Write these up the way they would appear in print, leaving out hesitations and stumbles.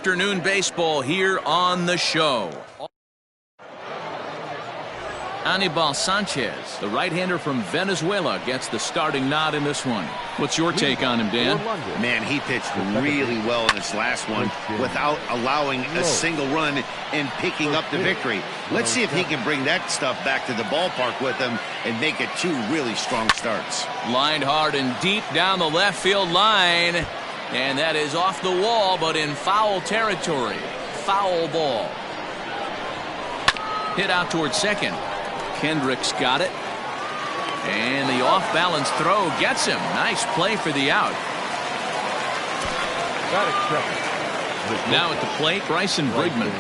afternoon baseball here on the show. Anibal Sanchez, the right-hander from Venezuela, gets the starting nod in this one. What's your take on him, Dan? Man, he pitched really well in his last one without allowing a single run and picking up the victory. Let's see if he can bring that stuff back to the ballpark with him and make it 2 really strong starts. Lined hard and deep down the left field line. And that is off the wall, but in foul territory. Foul ball. Hit out towards second. Kendrick's got it. And the off-balance throw gets him. Nice play for the out. Now at the plate, Bryson Brigman.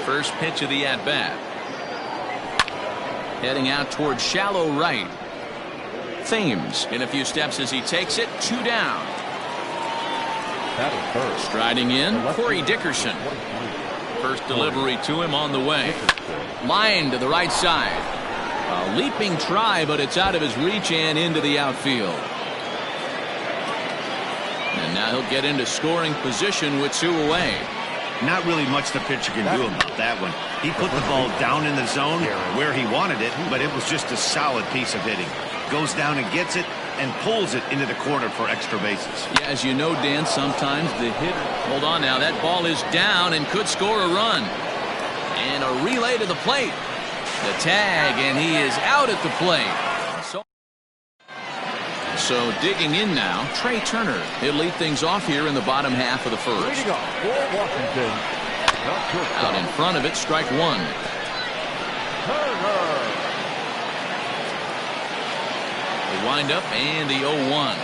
First pitch of the at-bat. Heading out towards shallow right. Thames in a few steps as he takes it. 2 down. Striding in, Corey Dickerson. First delivery to him on the way. Line to the right side. A leaping try, but it's out of his reach and into the outfield. And now he'll get into scoring position with 2 away. Not really much the pitcher can do about that one. He put the ball down in the zone where he wanted it, but it was just a solid piece of hitting. Goes down and gets it and pulls it into the corner for extra bases. Yeah, as you know, Dan, sometimes the hitter. Hold on now. That ball is down and could score a run. And a relay to the plate. The tag, and he is out at the plate. So digging in now, Trey Turner. He'll lead things off here in the bottom half of the first. Out in front of it, strike 1. The windup and the 0-1.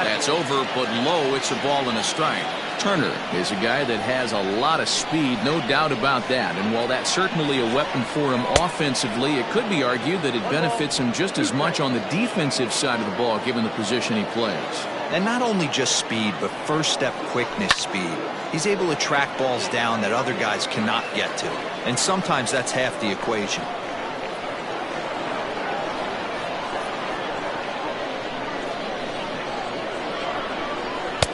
That's over, but low. It's a ball and a strike. Turner is a guy that has a lot of speed, no doubt about that. And while that's certainly a weapon for him offensively, it could be argued that it benefits him just as much on the defensive side of the ball, given the position he plays. And not only just speed, but first step quickness speed. He's able to track balls down that other guys cannot get to. And sometimes that's half the equation.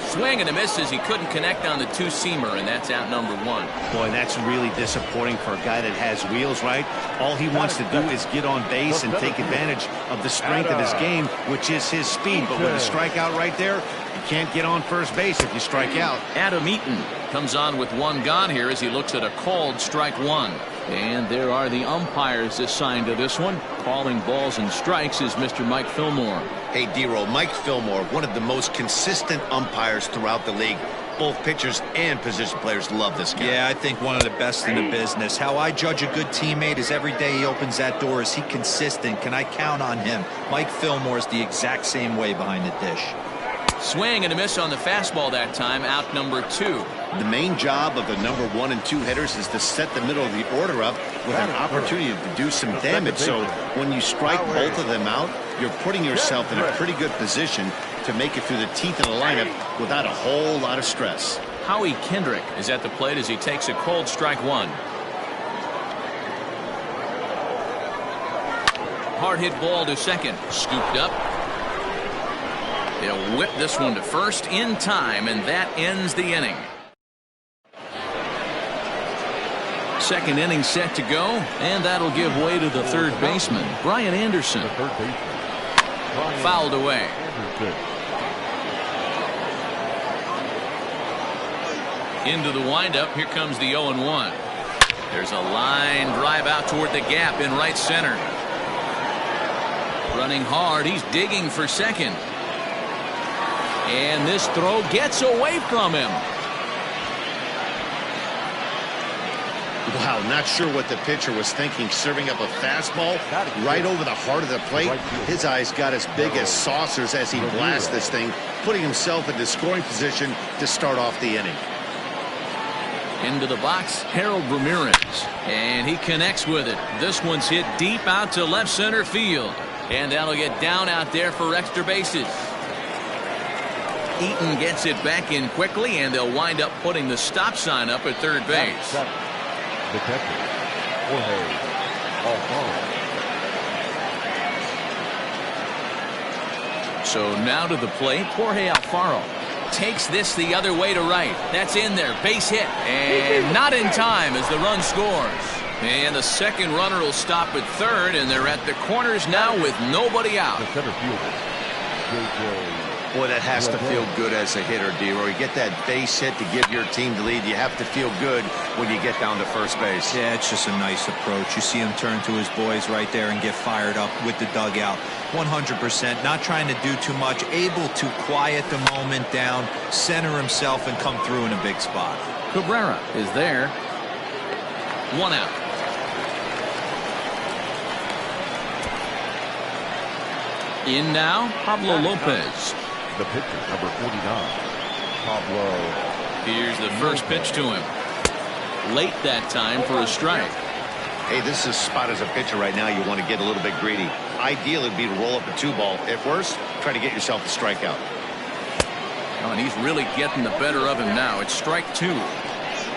Swing and a miss as he couldn't connect on the 2-seamer, and that's out number 1. Boy, that's really disappointing for a guy that has wheels, right? All he wants to do is get on base and take advantage of the strength of his game, which is his speed. But with a strikeout right there, you can't get on first base if you strike out. Adam Eaton comes on with 1 gone here as he looks at a called strike 1. And there are the umpires assigned to this one. Calling balls and strikes is Mr. Mike Fillmore. Hey, D-Roll, Mike Fillmore, one of the most consistent umpires throughout the league. Both pitchers and position players love this guy. Yeah, I think one of the best in the business. How I judge a good teammate is every day he opens that door. Is he consistent? Can I count on him? Mike Fillmore is the exact same way behind the dish. Swing and a miss on the fastball that time. Out number 2. The main job of the number 1 and 2 hitters is to set the middle of the order up with an opportunity to do some damage. So when you strike both of them out, you're putting yourself in a pretty good position to make it through the teeth of the lineup without a whole lot of stress. Howie Kendrick is at the plate as he takes a cold strike 1. Hard hit ball to second. Scooped up. They'll whip this one to first in time, and that ends the inning. Second inning set to go, and that'll give way to the third baseman, Brian Anderson. Fouled away. Into the windup. Here comes the 0-1. There's a line drive out toward the gap in right center. Running hard. He's digging for second. And this throw gets away from him. Wow, not sure what the pitcher was thinking, serving up a fastball right over the heart of the plate. His eyes got as big as saucers as he blasts this thing, putting himself into scoring position to start off the inning. Into the box, Harold Ramirez, and he connects with it. This one's hit deep out to left center field, and that'll get down out there for extra bases. Eaton gets it back in quickly, and they'll wind up putting the stop sign up at third base. The catcher, Jorge Alfaro. So now to the plate, Jorge Alfaro takes this the other way to right. That's in there, base hit, and not in time as the run scores. And the second runner will stop at third, and they're at the corners now with nobody out. The center fielder, Boy, that has to feel good as a hitter, D-Roy. You get that base hit to give your team the lead. You have to feel good when you get down to first base. Yeah, it's just a nice approach. You see him turn to his boys right there and get fired up with the dugout. 100%, not trying to do too much, able to quiet the moment down, center himself, and come through in a big spot. Cabrera is there. One out. In now, Pablo Lopez. the pitcher, number 49, Pablo. Here's the first pitch to him. Late that time for a strike. Hey, this is a spot as a pitcher right now. You want to get a little bit greedy. Ideal would be to roll up a 2-ball. At worst, try to get yourself a strikeout. Oh, and he's really getting the better of him now. It's strike 2.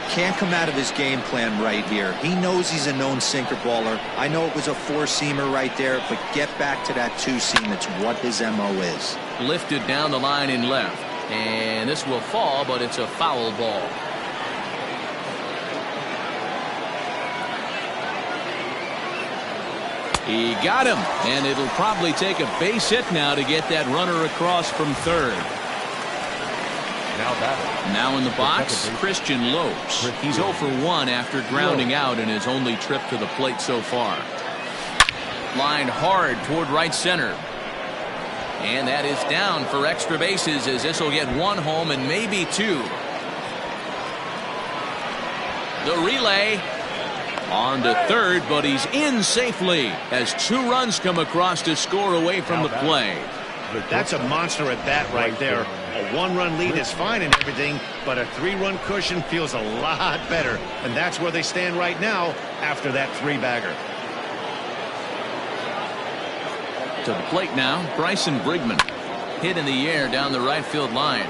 Can't come out of his game plan right here. He knows he's a known sinker baller. I know it was a 4-seamer right there, but get back to that 2-seam. It's what his MO is. Lifted down the line in left. And this will fall, but it's a foul ball. He got him, and it'll probably take a base hit now to get that runner across from third. Now in the box, Christian Lopes. He's 0 for 1 after grounding out in his only trip to the plate so far. Lined hard toward right center. And that is down for extra bases, as this will get 1 home and maybe 2. The relay on to third, but he's in safely as 2 runs come across to score away from the play. That's a monster at bat right there. A 1-run lead is fine and everything, but a 3-run cushion feels a lot better. And that's where they stand right now after that 3-bagger. To the plate now, Bryson Brigman. Hit in the air down the right field line.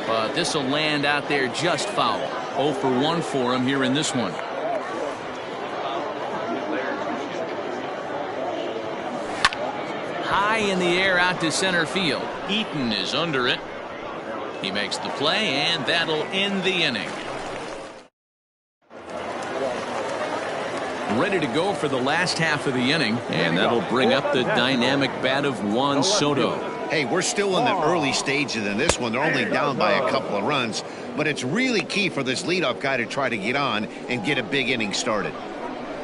But this will land out there just foul. 0 for 1 for him here in this one. High in the air out to center field. Eaton is under it. He makes the play, and that'll end the inning. Ready to go for the last half of the inning, and that'll bring up the dynamic bat of Juan Soto. Hey, we're still in the early stages in this one. They're only down by a couple of runs, but it's really key for this leadoff guy to try to get on and get a big inning started.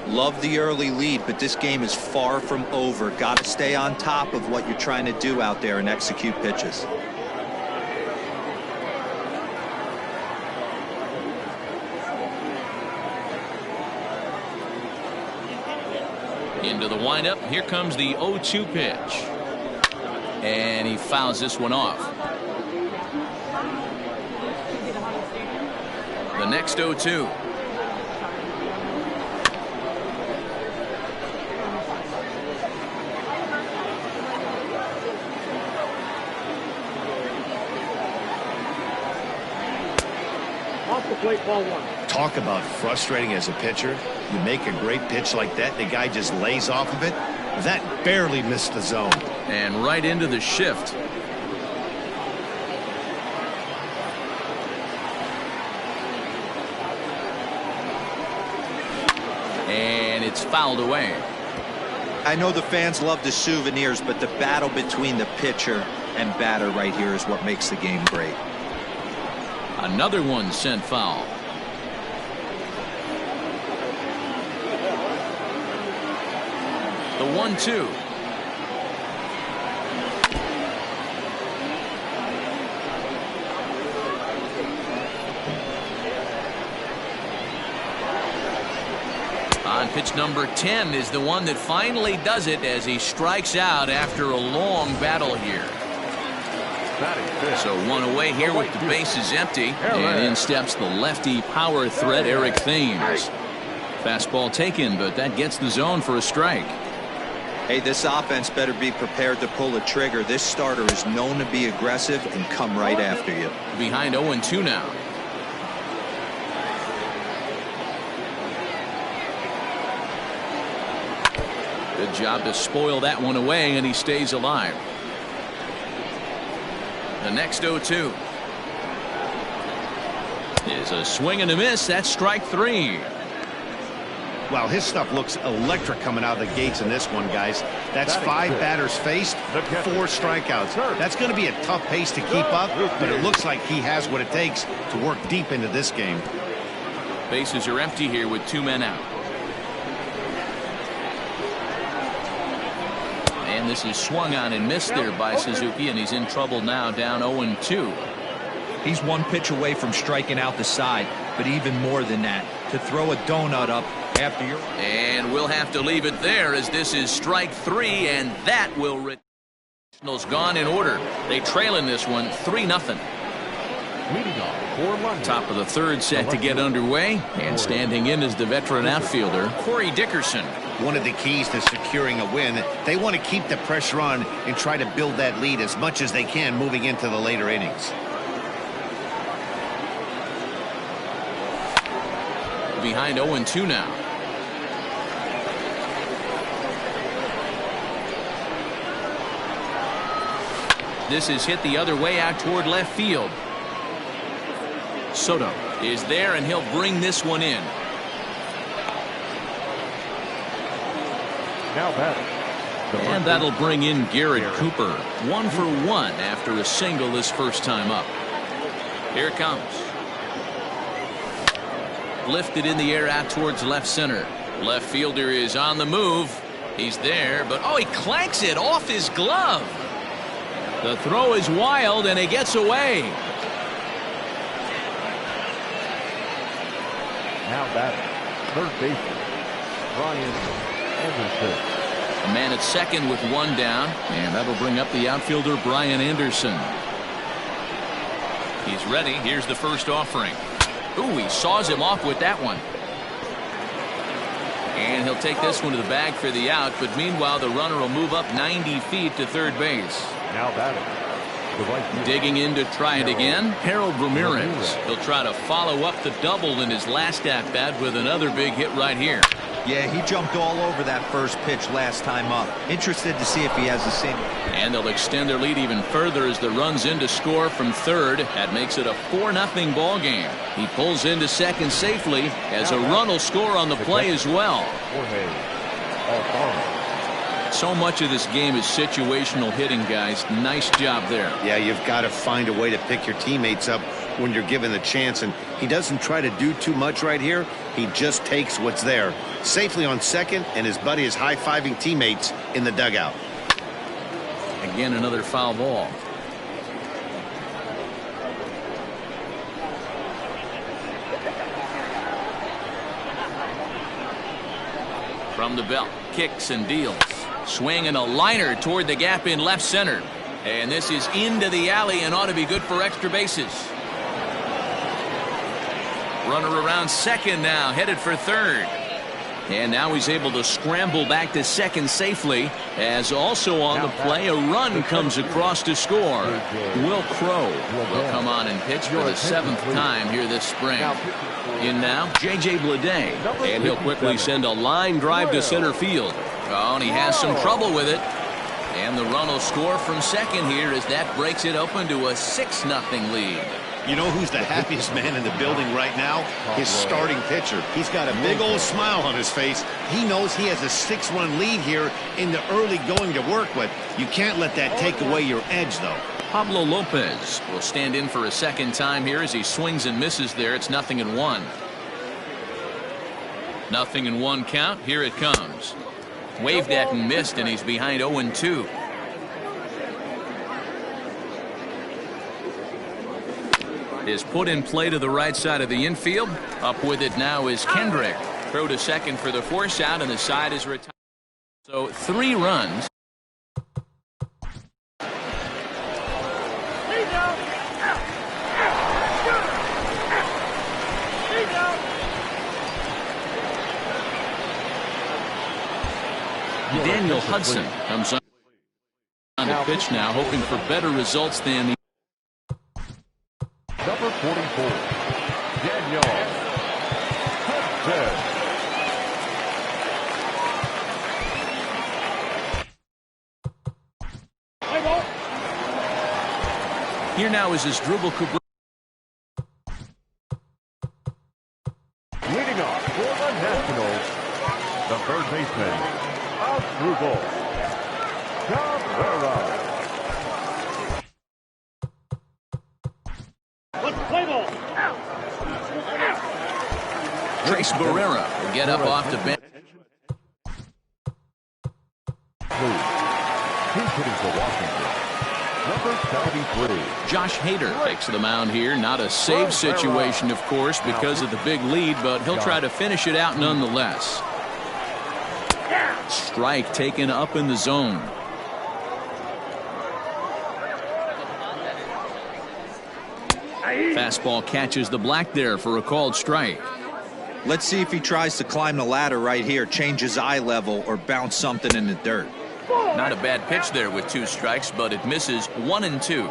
Love the early lead, but this game is far from over. Got to stay on top of what you're trying to do out there and execute pitches. Into the windup. Here comes the 0-2 pitch. And he fouls this one off. The next 0-2. Talk about frustrating as a pitcher. You make a great pitch like that, the guy just lays off of it. That barely missed the zone. And right into the shift. And it's fouled away. I know the fans love the souvenirs, but the battle between the pitcher and batter right here is what makes the game great. Another one sent foul. The 1-2. On pitch number 10 is the one that finally does it as he strikes out after a long battle here. So 1 away here with the bases empty, and in steps the lefty power threat Eric Thames. Fastball taken, but that gets the zone for a strike. Hey, this offense better be prepared to pull a trigger. This starter is known to be aggressive and come right after you. Behind 0-2 now. Good job to spoil that one away, and he stays alive. The next 0-2 is a swing and a miss. That's strike 3. Well, his stuff looks electric coming out of the gates in this one, guys. That's 5 batters faced, 4 strikeouts. That's going to be a tough pace to keep up, but it looks like he has what it takes to work deep into this game. Bases are empty here with 2 men out. And this is swung on and missed there by Suzuki, and he's in trouble now, down 0-2. He's 1 pitch away from striking out the side, but even more than that, to throw a donut up after your... And we'll have to leave it there, as this is strike 3, and that will... Nationals gone in order. They trail in this one 3-0. Top of the 3rd set to get underway, and standing in is the veteran outfielder Corey Dickerson. One of the keys to securing a win, they want to keep the pressure on and try to build that lead as much as they can moving into the later innings. Behind 0-2 now. This is hit the other way out toward left field. Soto is there, and he'll bring this one in. Now batting. And that'll bring in Garrett Cooper. 1 for 1 after a single his first time up. Here it comes. Lifted in the air out towards left center. Left fielder is on the move. He's there, but oh, he clanks it off his glove. The throw is wild, and he gets away. Now batting. Third baseman, Brian Anderson. A man at second with 1 down, and that'll bring up the outfielder Brian Anderson. He's ready. Here's the first offering. Ooh, he saws him off with that one. And he'll take this one to the bag for the out, but meanwhile the runner will move up 90 feet to third base. Now batting. Digging in to try it again, Harold Ramirez. He'll try to follow up the double in his last at-bat with another big hit right here. Yeah, he jumped all over that first pitch last time up. Interested to see if he has the same. And they'll extend their lead even further as the run's in to score from third. That makes it a 4-0 ball game. He pulls into second safely as a run will score on the play as well. So much of this game is situational hitting, guys. Nice job there. Yeah, you've got to find a way to pick your teammates up when you're given the chance, and he doesn't try to do too much right here. He just takes what's there. Safely on second, and his buddy is high-fiving teammates in the dugout. Again, another foul ball. From the belt, kicks and deals. Swing and a liner toward the gap in left center. And this is into the alley and ought to be good for extra bases. Runner around second now, headed for third. And now he's able to scramble back to second safely, as also on the play a run comes across to score. Will Crow will come on and pitch for the 7th time here this spring. In now, J.J. Bleday, and he'll quickly send a line drive to center field. Oh, and he has some trouble with it. And the run will score from second here as that breaks it open to a 6-0 lead. You know who's the happiest man in the building right now? His starting pitcher. He's got a big old smile on his face. He knows he has a 6-run lead here in the early going to work, but you can't let that take away your edge, though. Pablo Lopez will stand in for a second time here as he swings and misses there. It's 0-1. 0-1 count. Here it comes. Waved at and missed, and he's behind 0-2. Is put in play to the right side of the infield. Up with it now is Kendrick. Throw to second for the force out, and the side is retired. So 3 runs. Daniel Hudson comes on the pitch now, hoping for better results than the number 44, Daniel Hudson. Here now is his dribble. Leading off for the Nationals, the third baseman, Asdrubal Cabrera. Trace Barrera will get up off the bench. He's hitting for Washington. Number 73. Josh Hader takes the mound here. Not a save situation, of course, because of the big lead, but he'll try to finish it out nonetheless. Strike taken up in the zone. Fastball catches the black there for a called strike. Let's see if he tries to climb the ladder right here, change his eye level, or bounce something in the dirt. Not a bad pitch there with 2 strikes, but it misses 1-2.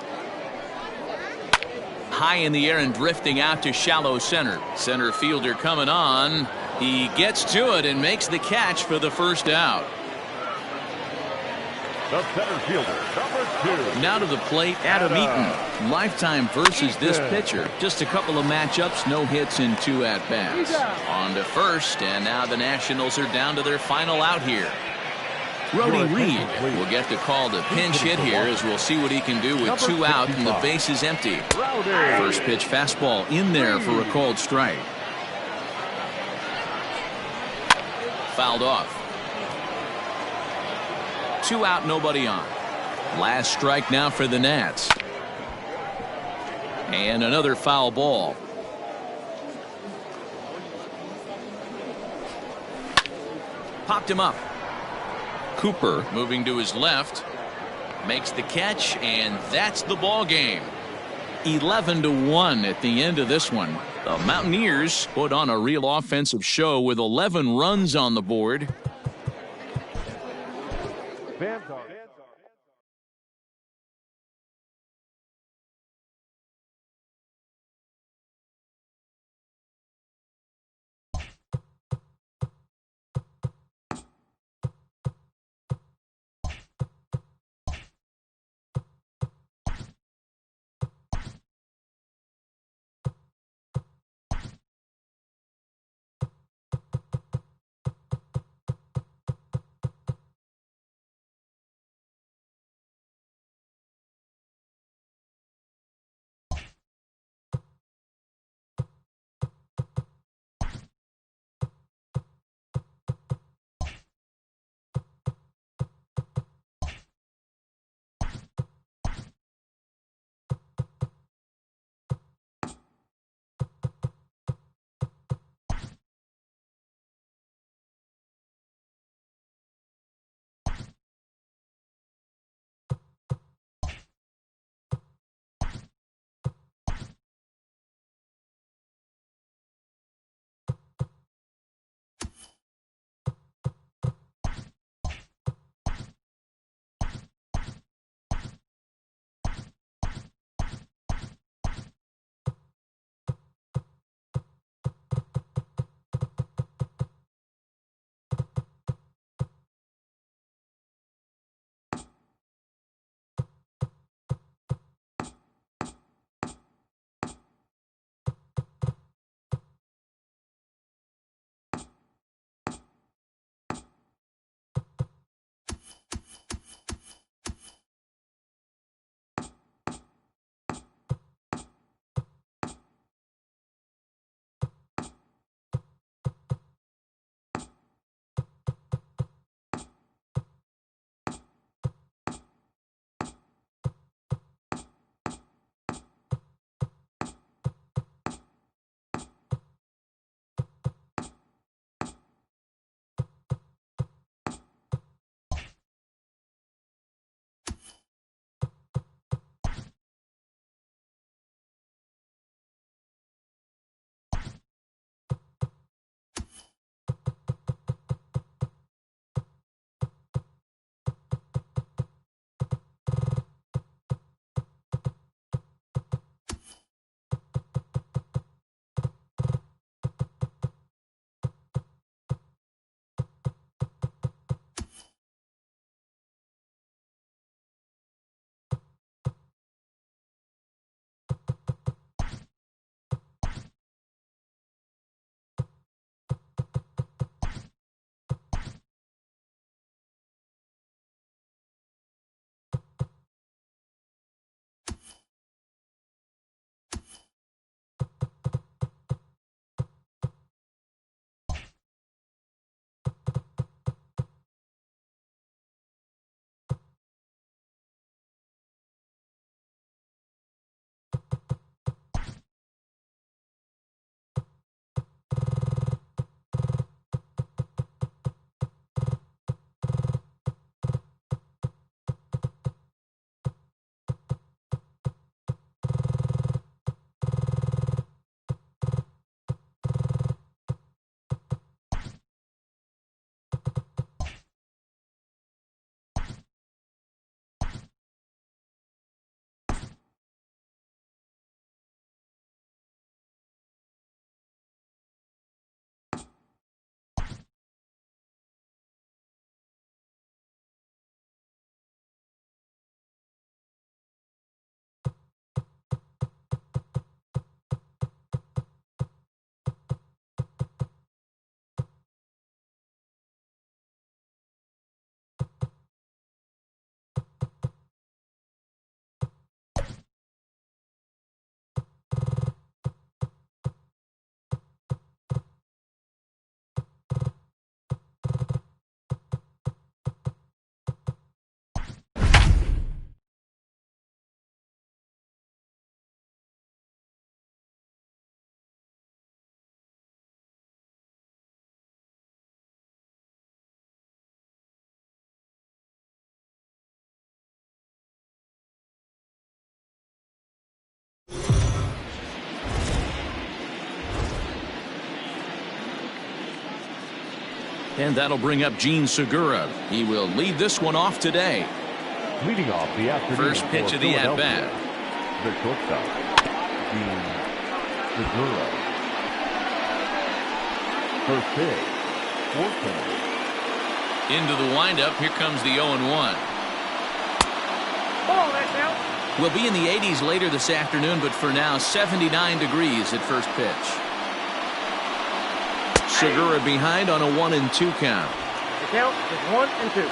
High in the air and drifting out to shallow center. Center fielder coming on. He gets to it and makes the catch for the first out. The center fielder, number 2. Now to the plate, Adam Eaton. Lifetime versus this pitcher. Just a couple of matchups, no hits in 2 at-bats. On to first, and now the Nationals are down to their final out here. Brody Reed will get the call to pinch hit here, as we'll see what he can do with 2 out and the base is empty. First pitch fastball in there for a called strike. Fouled off. 2 out, nobody on. Last strike now for the Nats. And another foul ball. Popped him up. Cooper moving to his left. Makes the catch, and that's the ball game. 11-1 at the end of this one. The Mountaineers put on a real offensive show with 11 runs on the board. And that'll bring up Gene Segura. He will lead this one off today. Leading off the afternoon. First pitch of the at-bat. The shortstop, Gene Segura. First pitch, 4-10. Into the windup. Here comes the 0-1. We'll be in the 80s later this afternoon, but for now, 79 degrees at first pitch. Segura behind on a 1-2 count. The count is 1-2.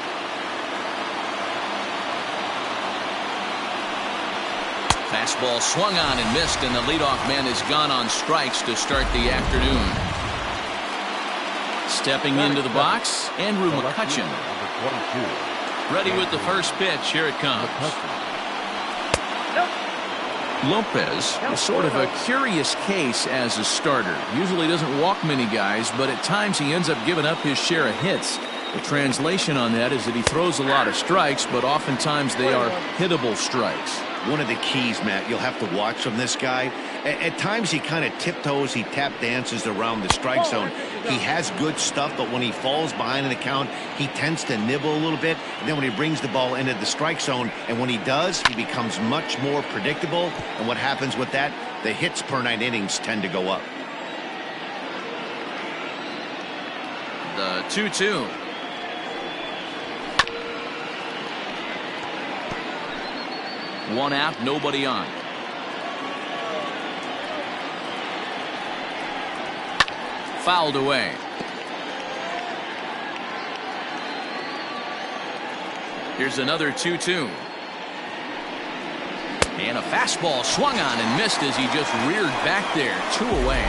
Fastball swung on and missed, and the leadoff man is gone on strikes to start the afternoon. Stepping into the box, Andrew McCutchen. Ready with the first pitch. Here it comes. Lopez is sort of a curious case as a starter. Usually doesn't walk many guys, but at times he ends up giving up his share of hits. The translation on that is that he throws a lot of strikes, but oftentimes they are hittable strikes. One of the keys, Matt, you'll have to watch from this guy. At times he kind of tiptoes, he tap dances around the strike zone. He has good stuff, but when he falls behind in the count, he tends to nibble a little bit. And then when he brings the ball into the strike zone, and when he does, he becomes much more predictable. And what happens with that? The hits per 9 innings tend to go up. The 2-2. One out, nobody on. Fouled away. Here's another 2-2. And a fastball swung on and missed as he just reared back there. 2 away.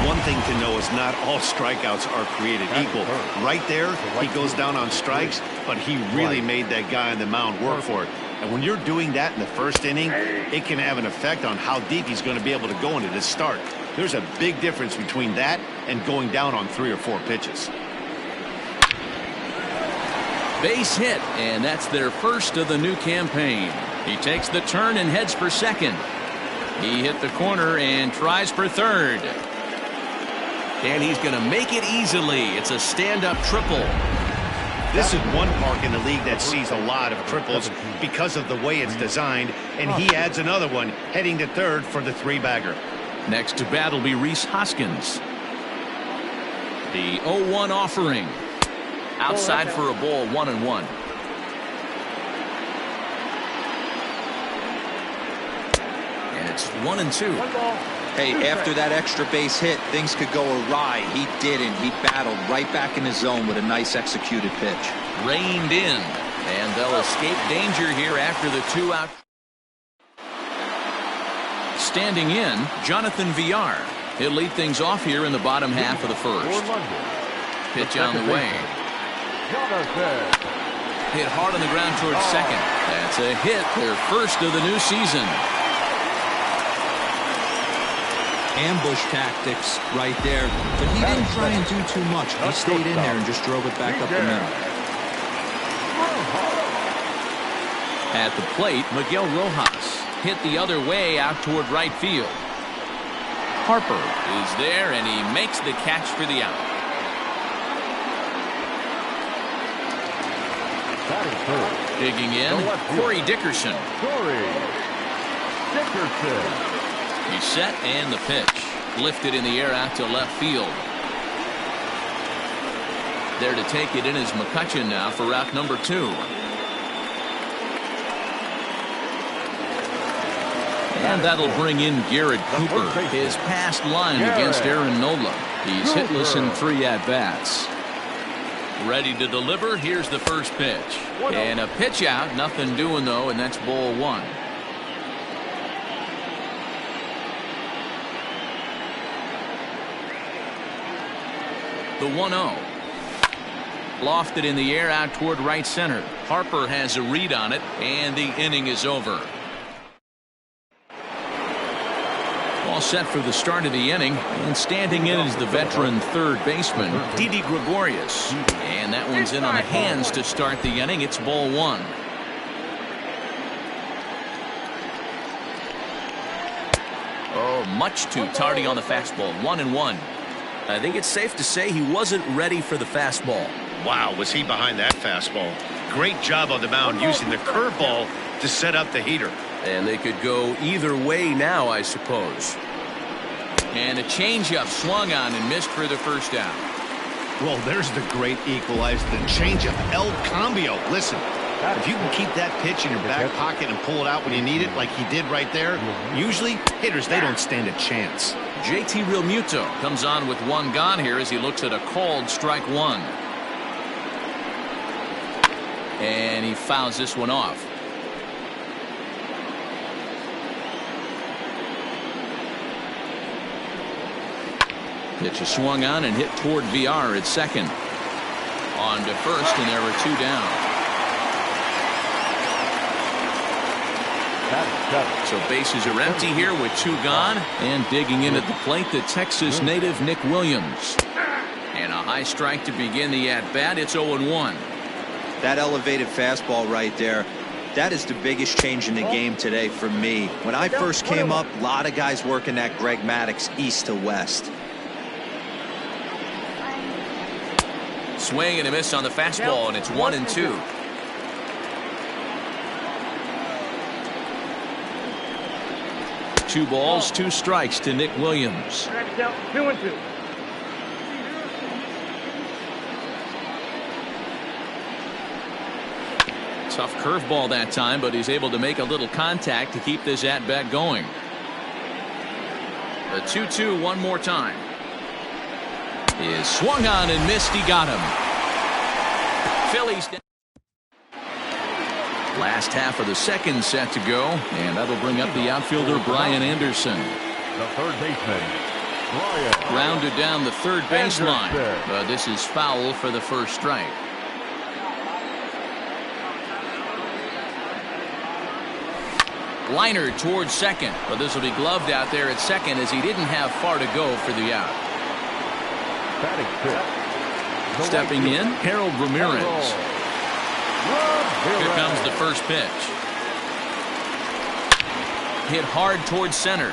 One thing to know is not all strikeouts are created equal. Right there, he goes down on strikes, but he really made that guy on the mound work for it. And when you're doing that in the first inning, it can have an effect on how deep he's going to be able to go into this start. There's a big difference between that and going down on 3 or 4 pitches. Base hit, and that's their first of the new campaign. He takes the turn and heads for second. He hit the corner and tries for third. And he's going to make it easily. It's a stand-up triple. This is one park in the league that sees a lot of triples because of the way it's designed, and he adds another one heading to third for the 3-bagger. Next to bat will be Rhys Hoskins. The 0-1 offering. Outside for a ball, 1-1. And it's 1-2. Hey, after that extra base hit, things could go awry. He didn't. He battled right back in his zone with a nice executed pitch. Reined in, and they'll escape danger here after the 2-out. Standing in, Jonathan Villar. He'll lead things off here in the bottom half of the first. Pitch on the way. Hit hard on the ground towards second. That's a hit, their first of the new season. Ambush tactics right there, but he didn't try and do too much. He stayed in there and just drove it back up the middle. At the plate, Miguel Rojas hit the other way out toward right field. Harper is there, and he makes the catch for the out. Digging in, Corey Dickerson. He's set, and the pitch lifted in the air out to left field. There to take it in is McCutchen now for route number 2. And that'll bring in Garrett Cooper, his past line against Aaron Nola. He's hitless in 3 at-bats. Ready to deliver. Here's the first pitch. And a pitch out. Nothing doing, though, and that's ball 1. The 1-0. Lofted in the air out toward right center. Harper has a read on it, and the inning is over. All set for the start of the inning, and standing in is the veteran third baseman, Didi Gregorius. And that one's in on the hands to start the inning. It's ball 1. Oh, much too tardy on the fastball. 1-1. I think it's safe to say he wasn't ready for the fastball. Wow, was he behind that fastball. Great job on the mound using the curveball to set up the heater. And they could go either way now, I suppose. And a changeup swung on and missed for the first down. Well, there's the great equalizer, the changeup, El Cambio. Listen, if you can keep that pitch in your back pocket and pull it out when you need it like he did right there, usually hitters, they don't stand a chance. JT Realmuto comes on with one gone here as he looks at a called strike one. And he fouls this one off. Pitch is swung on and hit toward VR at second. On to first, and there were two down. So bases are empty here with two gone. And digging in at the plate, the Texas native Nick Williams. And a high strike to begin the at-bat. It's 0-1. That elevated fastball right there, that is the biggest change in the game today for me. When I first came up, a lot of guys working that Greg Maddux east to west. Swing and a miss on the fastball, and it's 1-2. Two balls, two strikes to Nick Williams. 2-2. Tough curveball that time, but he's able to make a little contact to keep this at-bat going. The 2-2 one more time. Is swung on and missed. He got him. Phillies. Last half of the second set to go, and that'll bring up the outfielder Brian Anderson. The third baseman, Brian. Grounded down the third baseline, but this is foul for the first strike. Liner towards second, but this will be gloved out there at second as he didn't have far to go for the out. Stepping in, Harold Ramirez. Here comes the first pitch. Hit hard towards center.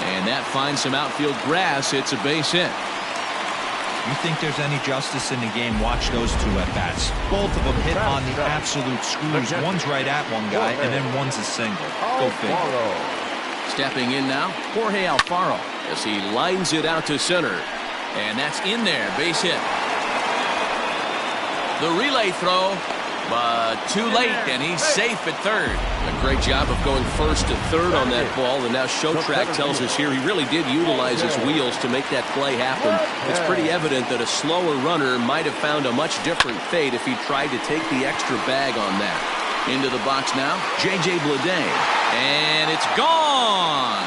And that finds some outfield grass. It's a base hit. You think there's any justice in the game? Watch those two at-bats. Both of them hit on the absolute screws. One's right at one guy, and then one's a single. Go figure. Stepping in now, Jorge Alfaro as he lines it out to center. And that's in there, base hit. The relay throw, but too late, and he's safe at third. A great job of going first to third on that ball, and now Showtrack tells us here he really did utilize his wheels to make that play happen. It's pretty evident that a slower runner might have found a much different fate if he tried to take the extra bag on that. Into the box now, J.J. Bleday, and it's gone!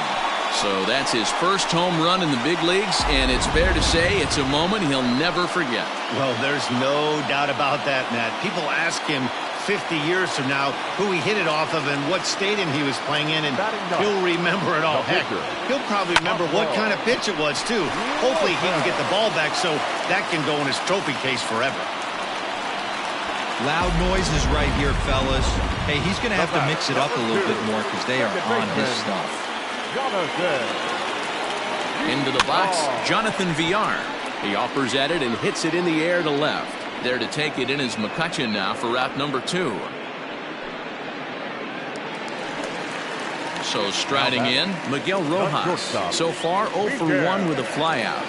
So that's his first home run in the big leagues, and it's fair to say it's a moment he'll never forget. Well, there's no doubt about that, Matt. People ask him 50 years from now who he hit it off of and what stadium he was playing in, and he'll remember it all. Heck, he'll probably remember what kind of pitch it was, too. Hopefully he can get the ball back so that can go in his trophy case forever. Loud noises right here, fellas. Hey, he's going to have to mix it up a little bit more because they are on his stuff. Into the box, Jonathan VR. He offers at it and hits it in the air to left. There to take it in is McCutchen now for route number 2. So striding in, Miguel Rojas. So far 0 for 1 with a flyout.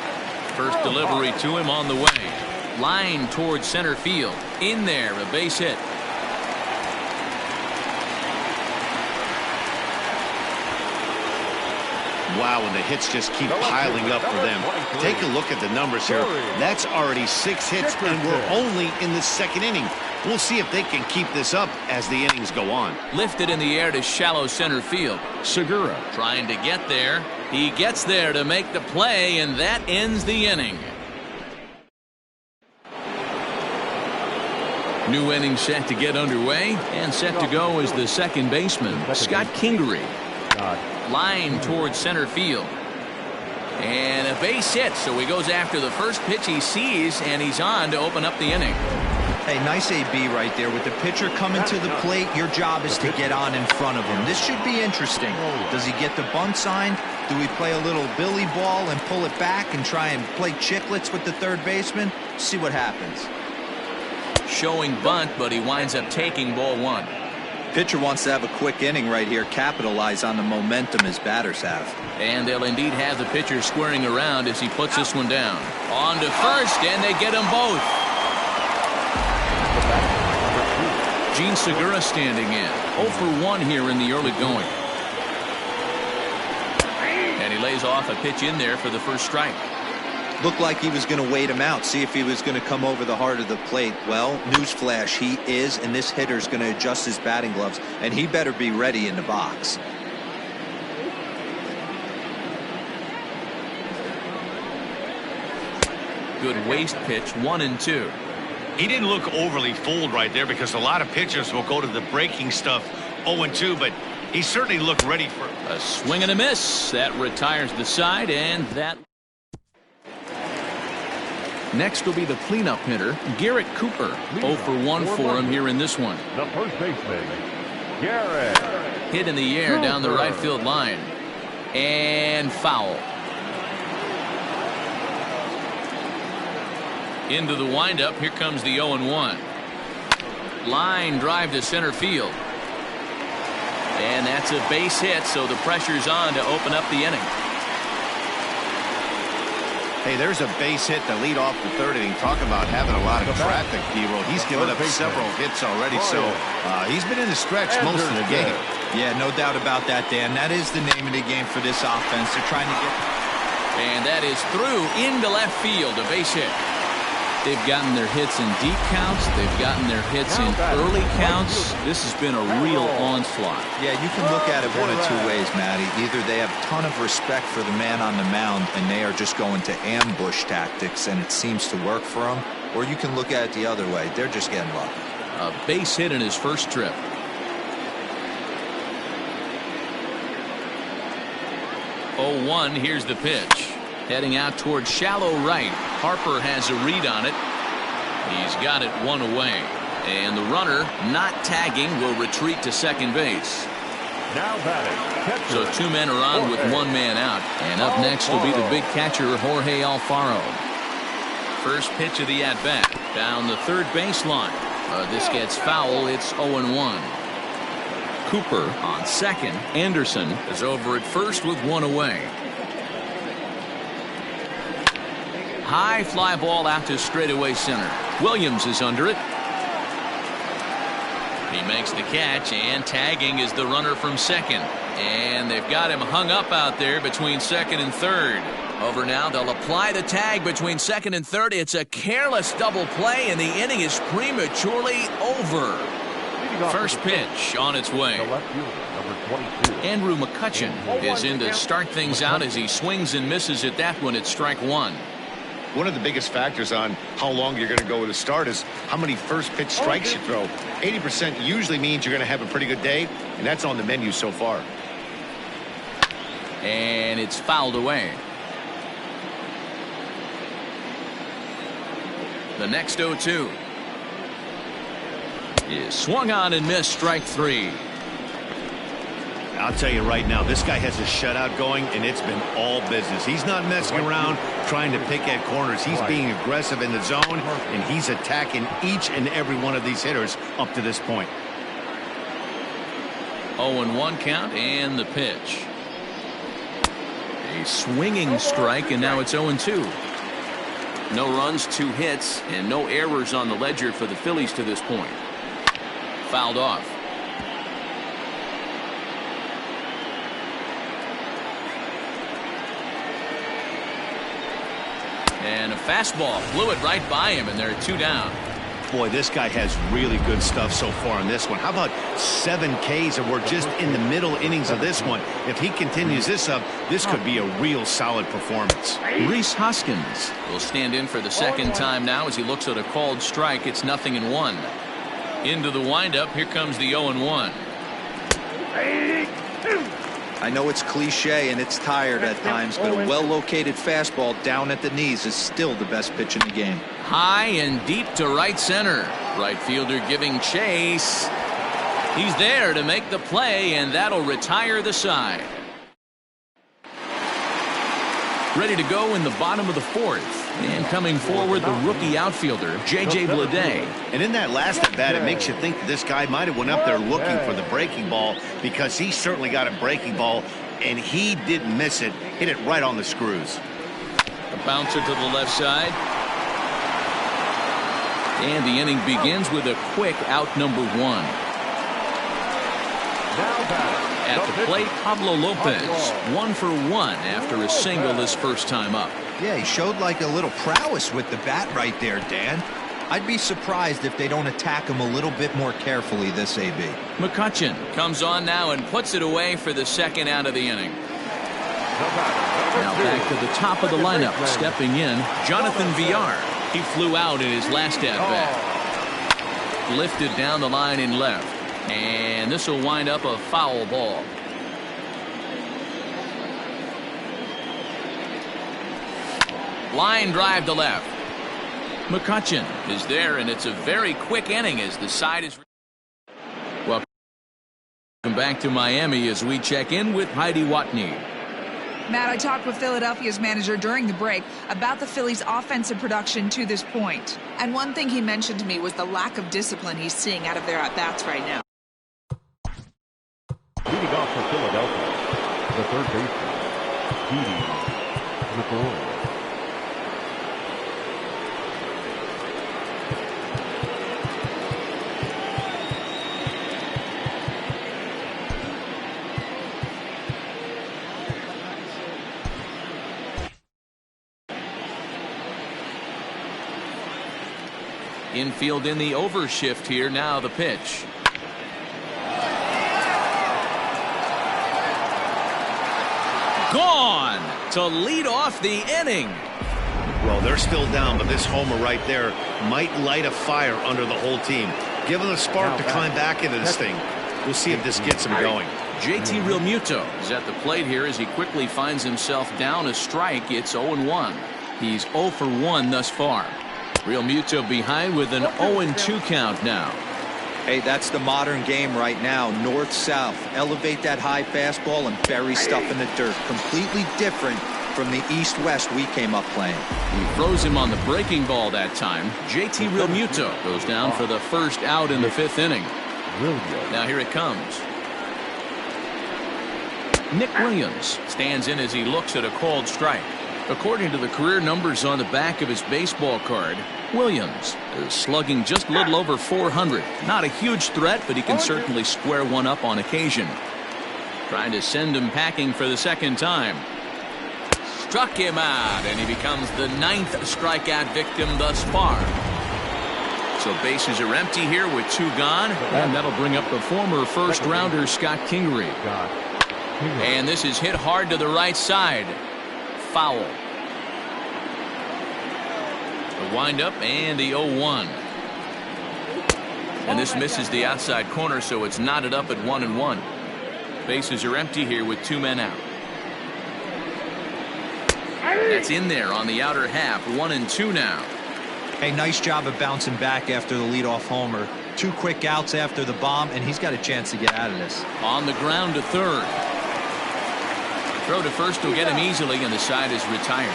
First delivery to him on the way. Line towards center field. In there, a base hit. Wow, and the hits just keep piling up for them. Take a look at the numbers here. That's already 6 hits, and we're only in the second inning. We'll see if they can keep this up as the innings go on. Lifted in the air to shallow center field. Segura trying to get there. He gets there to make the play, and that ends the inning. New inning set to get underway, and set to go is the second baseman, Scott Kingery. Line towards center field. And a base hit, so he goes after the first pitch he sees, and he's on to open up the inning. Hey, nice AB right there. With the pitcher coming to the plate, your job is to get on in front of him. This should be interesting. Does he get the bunt signed? Do we play a little billy ball and pull it back and try and play chicklets with the third baseman? See what happens. showing bunt, but he winds up taking ball one. Pitcher wants to have a quick inning right here, capitalize on the momentum his batters have. And they'll indeed have the pitcher squaring around as he puts this one down. On to first, and they get them both. Gene Segura standing in. 0 for 1 here in the early going. And he lays off a pitch in there for the first strike. Looked like he was going to wait him out, see if he was going to come over the heart of the plate. Well, newsflash, he is, and this hitter's going to adjust his batting gloves, and he better be ready in the box. Good waist pitch, 1-2. He didn't look overly fooled right there because a lot of pitchers will go to the breaking stuff 0-2, but he certainly looked ready for a swing and a miss. That retires the side, and that. Next will be the cleanup hitter, Garrett Cooper. 0 for 1 for him here in this one. The first baseman, Garrett. Hit in the air down the right field line. And foul. Into the windup. Here comes the 0-1. Line drive to center field. And that's a base hit, so the pressure's on to open up the inning. Hey, there's a base hit to lead off the third inning. Talk about having a lot of traffic, D-Roll. He's given up several hits already, so he's been in the stretch most of the game. Yeah, no doubt about that, Dan. That is the name of the game for this offense. They're trying to get. And that is through into left field, a base hit. They've gotten their hits in deep counts. They've gotten their hits in early counts. This has been a real onslaught. Yeah, you can look at it one of two ways, Matty. Either they have a ton of respect for the man on the mound and they are just going to ambush tactics and it seems to work for them, or you can look at it the other way. They're just getting lucky. A base hit in his first trip. 0-1, here's the pitch. Heading out towards shallow right. Harper has a read on it. He's got it one away. And the runner, not tagging, will retreat to second base. Now batting. So two men are on with one man out. And up next will be the big catcher, Jorge Alfaro. First pitch of the at-bat. Down the third baseline. This gets foul. It's 0-1. Cooper on second. Anderson is over at first with one away. High fly ball out to straightaway center. Williams is under it. He makes the catch, and tagging is the runner from second. And they've got him hung up out there between second and third. Over now, they'll apply the tag between second and third. It's a careless double play, and the inning is prematurely over. First pitch on its way. Andrew McCutchen is in to start things out as he swings and misses at that one at strike one. One of the biggest factors on how long you're going to go with a start is how many first pitch strikes you throw. 80% usually means you're going to have a pretty good day, and that's on the menu so far. And it's fouled away. The next 0-2 is swung on and missed, strike three. I'll tell you right now, this guy has a shutout going, and it's been all business. He's not messing around trying to pick at corners. He's being aggressive in the zone, and he's attacking each and every one of these hitters up to this point. 0-1 count, and the pitch. A swinging strike, and now it's 0-2. No runs, 2 hits, and no errors on the ledger for the Phillies to this point. Fouled off. And a fastball flew it right by him, and they're 2 down. Boy, this guy has really good stuff so far in this one. How about 7 Ks, and we're just in the middle innings of this one. If he continues this up, this could be a real solid performance. Rhys Hoskins will stand in for the second time now as he looks at a called strike. It's 0-1. Into the windup. Here comes the 0-1. I know it's cliche and it's tired at times, but a well-located fastball down at the knees is still the best pitch in the game. High and deep to right center. Right fielder giving chase. He's there to make the play, and that'll retire the side. Ready to go in the bottom of the fourth. And coming forward, the rookie outfielder, J.J. Bleday. And in that last at bat, it makes you think that this guy might have went up there looking for the breaking ball, because he certainly got a breaking ball, and he didn't miss it. Hit it right on the screws. A bouncer to the left side. And the inning begins with a quick out number 1. At the plate, Pablo Lopez, 1 for 1 after a single his first time up. Yeah, he showed like a little prowess with the bat right there, Dan. I'd be surprised if they don't attack him a little bit more carefully this AB. McCutchen comes on now and puts it away for the second out of the inning. Now back to the top of the lineup, stepping in, Jonathan Villar. He flew out in his last at-bat. Lifted down the line in left. And this will wind up a foul ball. Line drive to left. McCutchen is there, and it's a very quick inning as the side is. Welcome back to Miami as we check in with Heidi Watney. Matt, I talked with Philadelphia's manager during the break about the Phillies' offensive production to this point. And one thing he mentioned to me was the lack of discipline he's seeing out of their at-bats right now. Leading off for Philadelphia, the third baseman, Didi Gregorius. Infield in the overshift here. Now the pitch. Gone to lead off the inning. Well, they're still down, but this homer right there might light a fire under the whole team. Give them a spark to climb back into this thing. We'll see if this gets him going. JT Realmuto is at the plate here as he quickly finds himself down a strike. It's 0-1. He's 0 for 1 thus far. Realmuto behind with an 0-2 count now. Hey, that's the modern game right now. North-south. Elevate that high fastball and bury stuff in the dirt. Completely different from the east-west we came up playing. He throws him on the breaking ball that time. JT Realmuto goes down for the first out in the 5th inning. Now here it comes. Nick Williams stands in as he looks at a called strike. According to the career numbers on the back of his baseball card, Williams is slugging just a little over 400. Not a huge threat, but he can certainly square one up on occasion. Trying to send him packing for the second time. Struck him out, and he becomes the 9th strikeout victim thus far. So bases are empty here with 2 gone, and that'll bring up the former first-rounder Scott Kingery. And this is hit hard to the right side. Foul. The windup and the 0-1. And this misses the outside corner, so it's knotted up at 1-1. Bases are empty here with 2 men out. That's in there on the outer half. 1-2 now. Hey, nice job of bouncing back after the leadoff homer. 2 quick outs after the bomb, and he's got a chance to get out of this. On the ground to third. Throw to first will get him easily, and the side is retired.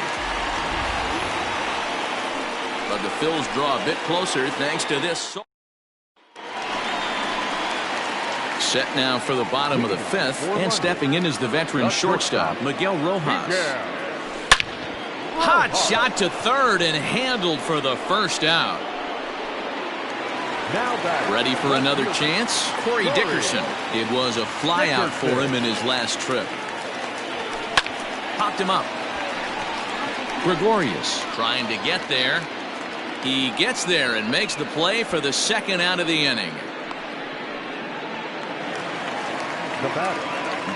But the Phils draw a bit closer thanks to this. Set now for the bottom of the 5th, and stepping in is the veteran shortstop, Miguel Rojas. Hot shot to third and handled for the first out. Ready for another chance? Corey Dickerson. It was a flyout for him in his last trip. Popped him up. Gregorius trying to get there. He gets there and makes the play for the second out of the inning.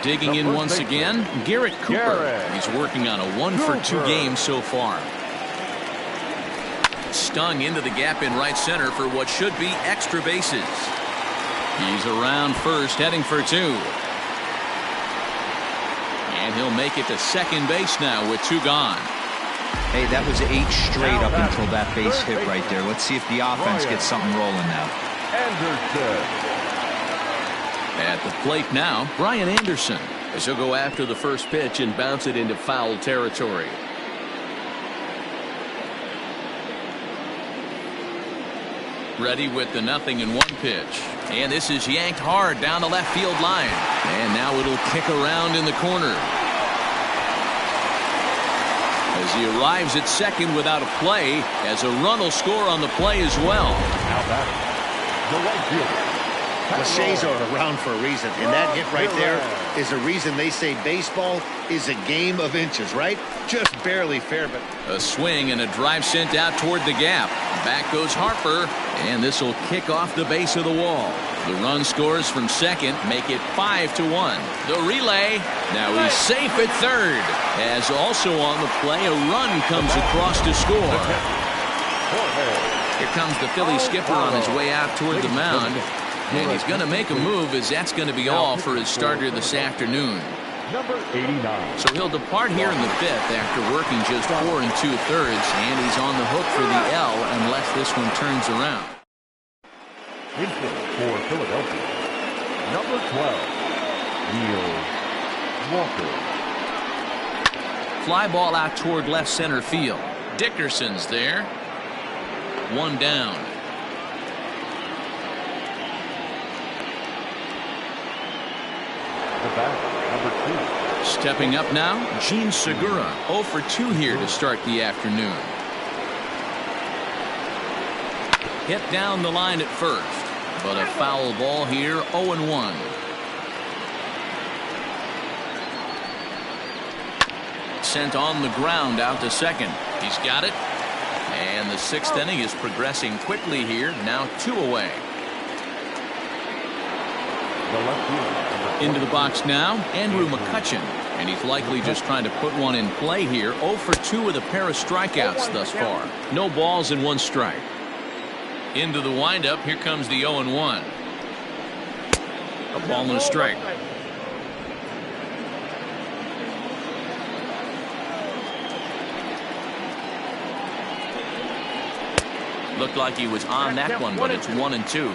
Digging in once again, Garrett Cooper. He's working on a 1-for-2 game so far. Stung into the gap in right center for what should be extra bases. He's around first, heading for 2. And he'll make it to second base now with 2 gone. Hey, that was 8 straight up until that base hit right there. Let's see if the offense gets something rolling now. At the plate now, Brian Anderson, as he'll go after the first pitch and bounce it into foul territory. Ready with the 0-1 pitch. And this is yanked hard down the left field line. And now it'll kick around in the corner. As he arrives at second without a play, as a run will score on the play as well. Now batting, the right fielder. Cliches are around for a reason, and that hit right there is a reason they say baseball is a game of inches, right? Just barely fair, but a swing and a drive sent out toward the gap. Back goes Harper, and this will kick off the base of the wall. The run scores from second, make it 5-1. The relay. Now he's safe at third. As also on the play, a run comes across to score. Here comes the Phillies skipper on his way out toward the mound. And he's going to make a move, as that's going to be all for his starter this afternoon. Number 89. So he'll depart here in the fifth after working just 4 2/3, and he's on the hook for the L unless this one turns around. Infield for Philadelphia. Number 12. Neil Walker. Fly ball out toward left center field. Dickerson's there. One down. The bat, number 2. Stepping up now, Gene Segura. 0 for 2 here to start the afternoon. Hit down the line at first, but a foul ball here, 0-1. Sent on the ground out to second. He's got it. And the 6th inning is progressing quickly here, now 2 away. The left fielder. Into the box now, Andrew McCutchen. And he's likely just trying to put one in play here. 0 for 2 with a pair of strikeouts thus far. No balls and 1 strike. Into the windup, here comes the 0-1. A ball and a strike. Looked like he was on that one, but it's 1-2.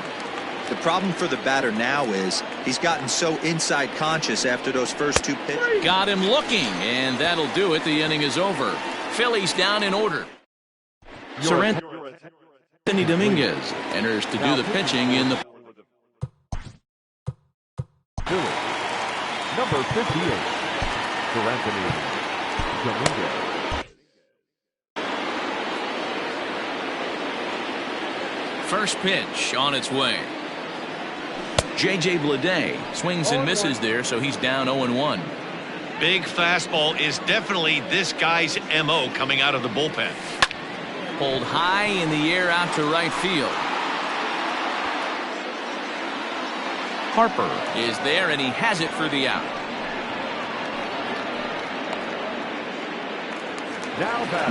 The problem for the batter now is he's gotten so inside conscious after those first 2 pitches. Got him looking, and that'll do it. The inning is over. Phillies down in order. Anthony Dominguez enters to do the pitching in the Phillies. Number 58. Anthony Dominguez. first pitch on its way. J.J. Bleday swings and misses there, so he's down 0-1. Big fastball is definitely this guy's M.O. coming out of the bullpen. Pulled high in the air out to right field. Harper is there, and he has it for the out.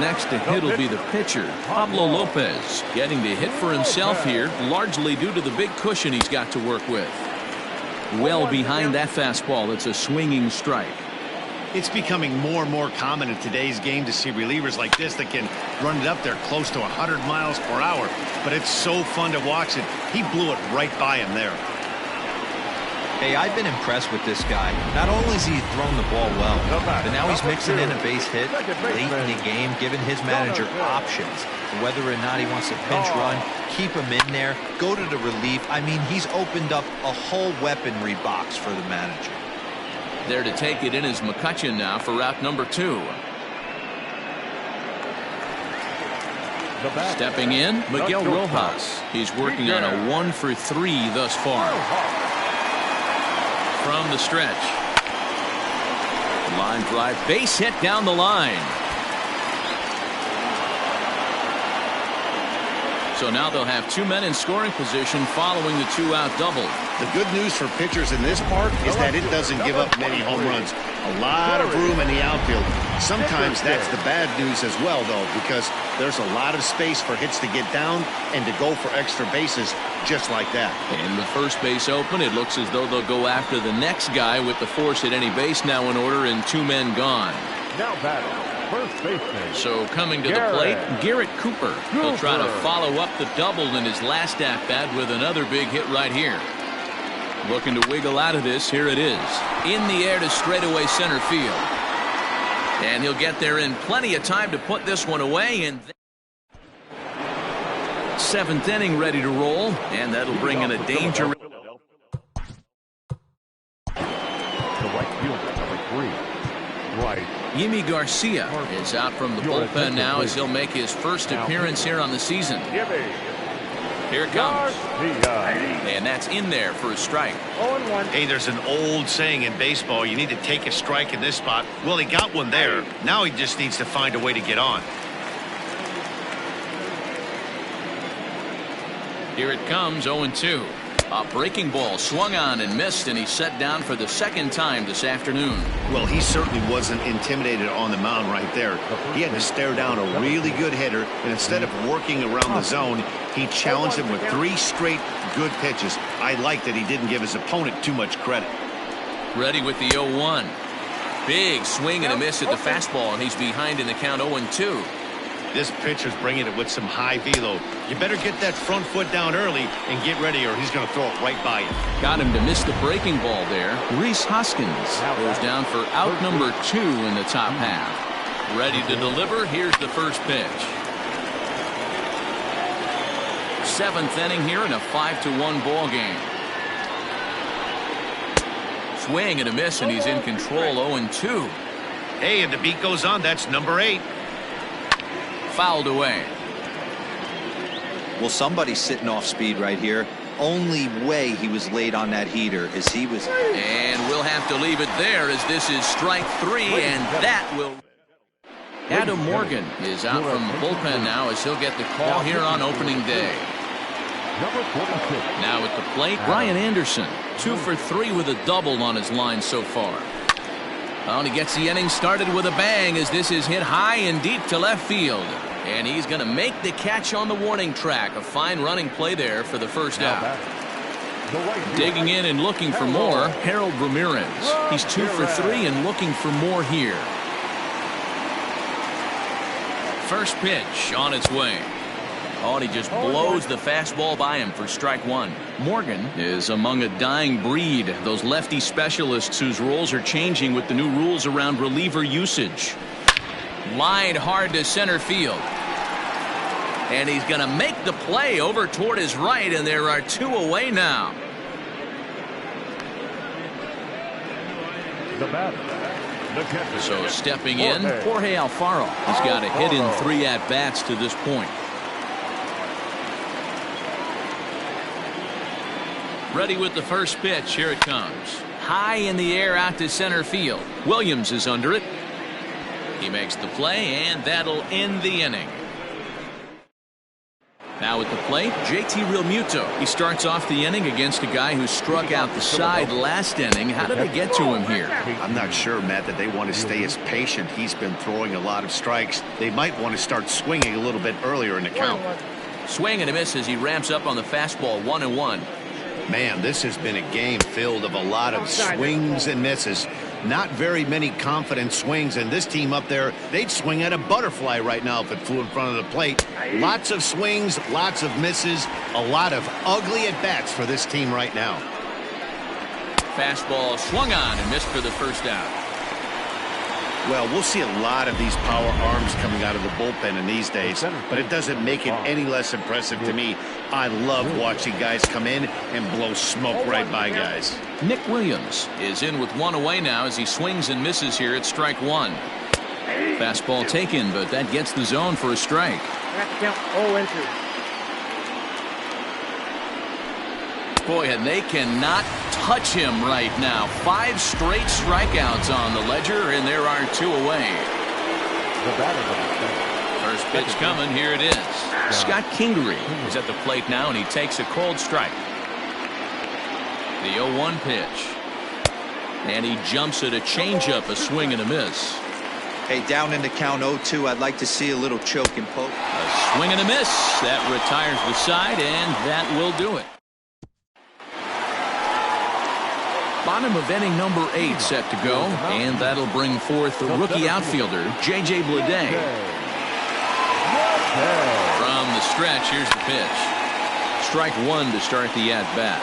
Next to hit will be the pitcher, Pablo Lopez, getting the hit for himself here, largely due to the big cushion he's got to work with. Well behind that fastball, it's a swinging strike. It's becoming more and more common in today's game to see relievers like this that can run it up there close to 100 miles per hour. But it's so fun to watch it. He blew it right by him there. Hey, I've been impressed with this guy. Not only has he thrown the ball well, but now he's mixing in a base hit late in the game, giving his manager options. Whether or not he wants to pinch run, keep him in there, go to the relief. I mean, he's opened up a whole weaponry box for the manager. There to take it in is McCutchen now for route number 2. Stepping in, Miguel Rojas. He's working on a 1 for 3 thus far. From the stretch. Line drive, base hit down the line. So now they'll have 2 men in scoring position following the 2-out double. The good news for pitchers in this park is that it doesn't give up many home runs. A lot of room in the outfield. Sometimes that's the bad news as well, though, because there's a lot of space for hits to get down and to go for extra bases just like that. And with first base open, it looks as though they'll go after the next guy with the force at any base now in order and 2 men gone. Now batting, first baseman. So coming to the plate, Garrett Cooper. He'll try to follow up the double in his last at-bat with another big hit right here. Looking to wiggle out of this. Here it is. In the air to straightaway center field. And he'll get there in plenty of time to put this one away. And 7th inning ready to roll, and that'll bring in a danger. The right fielder, number 3. Right. Yimi Garcia is out from the bullpen now as he'll make his first appearance here on the season. Here it comes. And that's in there for a strike. 0-1. Hey, there's an old saying in baseball, you need to take a strike in this spot. Well, he got one there. Now he just needs to find a way to get on. Here it comes, 0-2. A breaking ball swung on and missed, and he's set down for the 2nd time this afternoon. Well, he certainly wasn't intimidated on the mound right there. He had to stare down a really good hitter, and instead of working around the zone, he challenged him with 3 straight good pitches. I like that he didn't give his opponent too much credit. Ready with the 0-1. Big swing and a miss at the fastball, and he's behind in the count 0-2. This pitcher's bringing it with some high velo. You better get that front foot down early and get ready, or he's going to throw it right by you. Got him to miss the breaking ball there. Reese Hoskins goes down for out number 2 in the top half. Ready to deliver. Here's the first pitch. 7th inning here in a 5-1 ball game. Swing and a miss, and he's in control. 0-2. Hey, and the beat goes on. That's number 8. Fouled away. Well, somebody's sitting off speed right here. Only way he was late on that heater is he was. And we'll have to leave it there as this is strike 3, and that will. Adam Morgan is out from the bullpen now as he'll get the call here on opening day. Number 46. Now at the plate, Brian Anderson, 2 for 3 with a double on his line so far. Well, and he gets the inning started with a bang as this is hit high and deep to left field. And he's going to make the catch on the warning track. A fine running play there for the first out. Digging in and looking for more, Harold Ramirez. He's 2 for 3 and looking for more here. First pitch on its way. Oh, and he just blows the fastball by him for strike 1. Morgan is among a dying breed, those lefty specialists whose roles are changing with the new rules around reliever usage. Lined hard to center field. And he's going to make the play over toward his right, and there are 2 away now. The batter. So stepping in, Jorge Alfaro. He's got a hit in 3 at-bats to this point. Ready with the first pitch. Here it comes. High in the air out to center field. Williams is under it. He makes the play, and that'll end the inning. Now at the plate, JT Realmuto. He starts off the inning against a guy who struck out the side last inning. How did they get to him here? I'm not sure, Matt, that they want to stay as patient. He's been throwing a lot of strikes. They might want to start swinging a little bit earlier in the count. Swing and a miss as he ramps up on the fastball. 1-1. Man, this has been a game filled of a lot of swings and misses. Not very many confident swings, and this team up there, they'd swing at a butterfly right now if it flew in front of the plate. Lots of swings, lots of misses, a lot of ugly at-bats for this team right now. Fastball swung on and missed for the first out. Well, we'll see a lot of these power arms coming out of the bullpen in these days, but it doesn't make it any less impressive to me. I love watching guys come in and blow smoke right by guys. Nick Williams is in with 1 away now as he swings and misses here at strike 1. Fastball taken, but that gets the zone for a strike. Count 0-2. Boy, and they cannot touch him right now. 5 straight strikeouts on the ledger, and there are 2 away. First pitch coming. Here it is. Scott Kingery is at the plate now, and he takes a cold strike. The 0-1 pitch. And he jumps at a changeup, a swing and a miss. Hey, down in the count 0-2, I'd like to see a little choke and poke. A swing and a miss. That retires the side, and that will do it. Bottom of inning number 8 set to go, and that'll bring forth the rookie outfielder, J.J. Bleday. From the stretch, here's the pitch. Strike 1 to start the at-bat.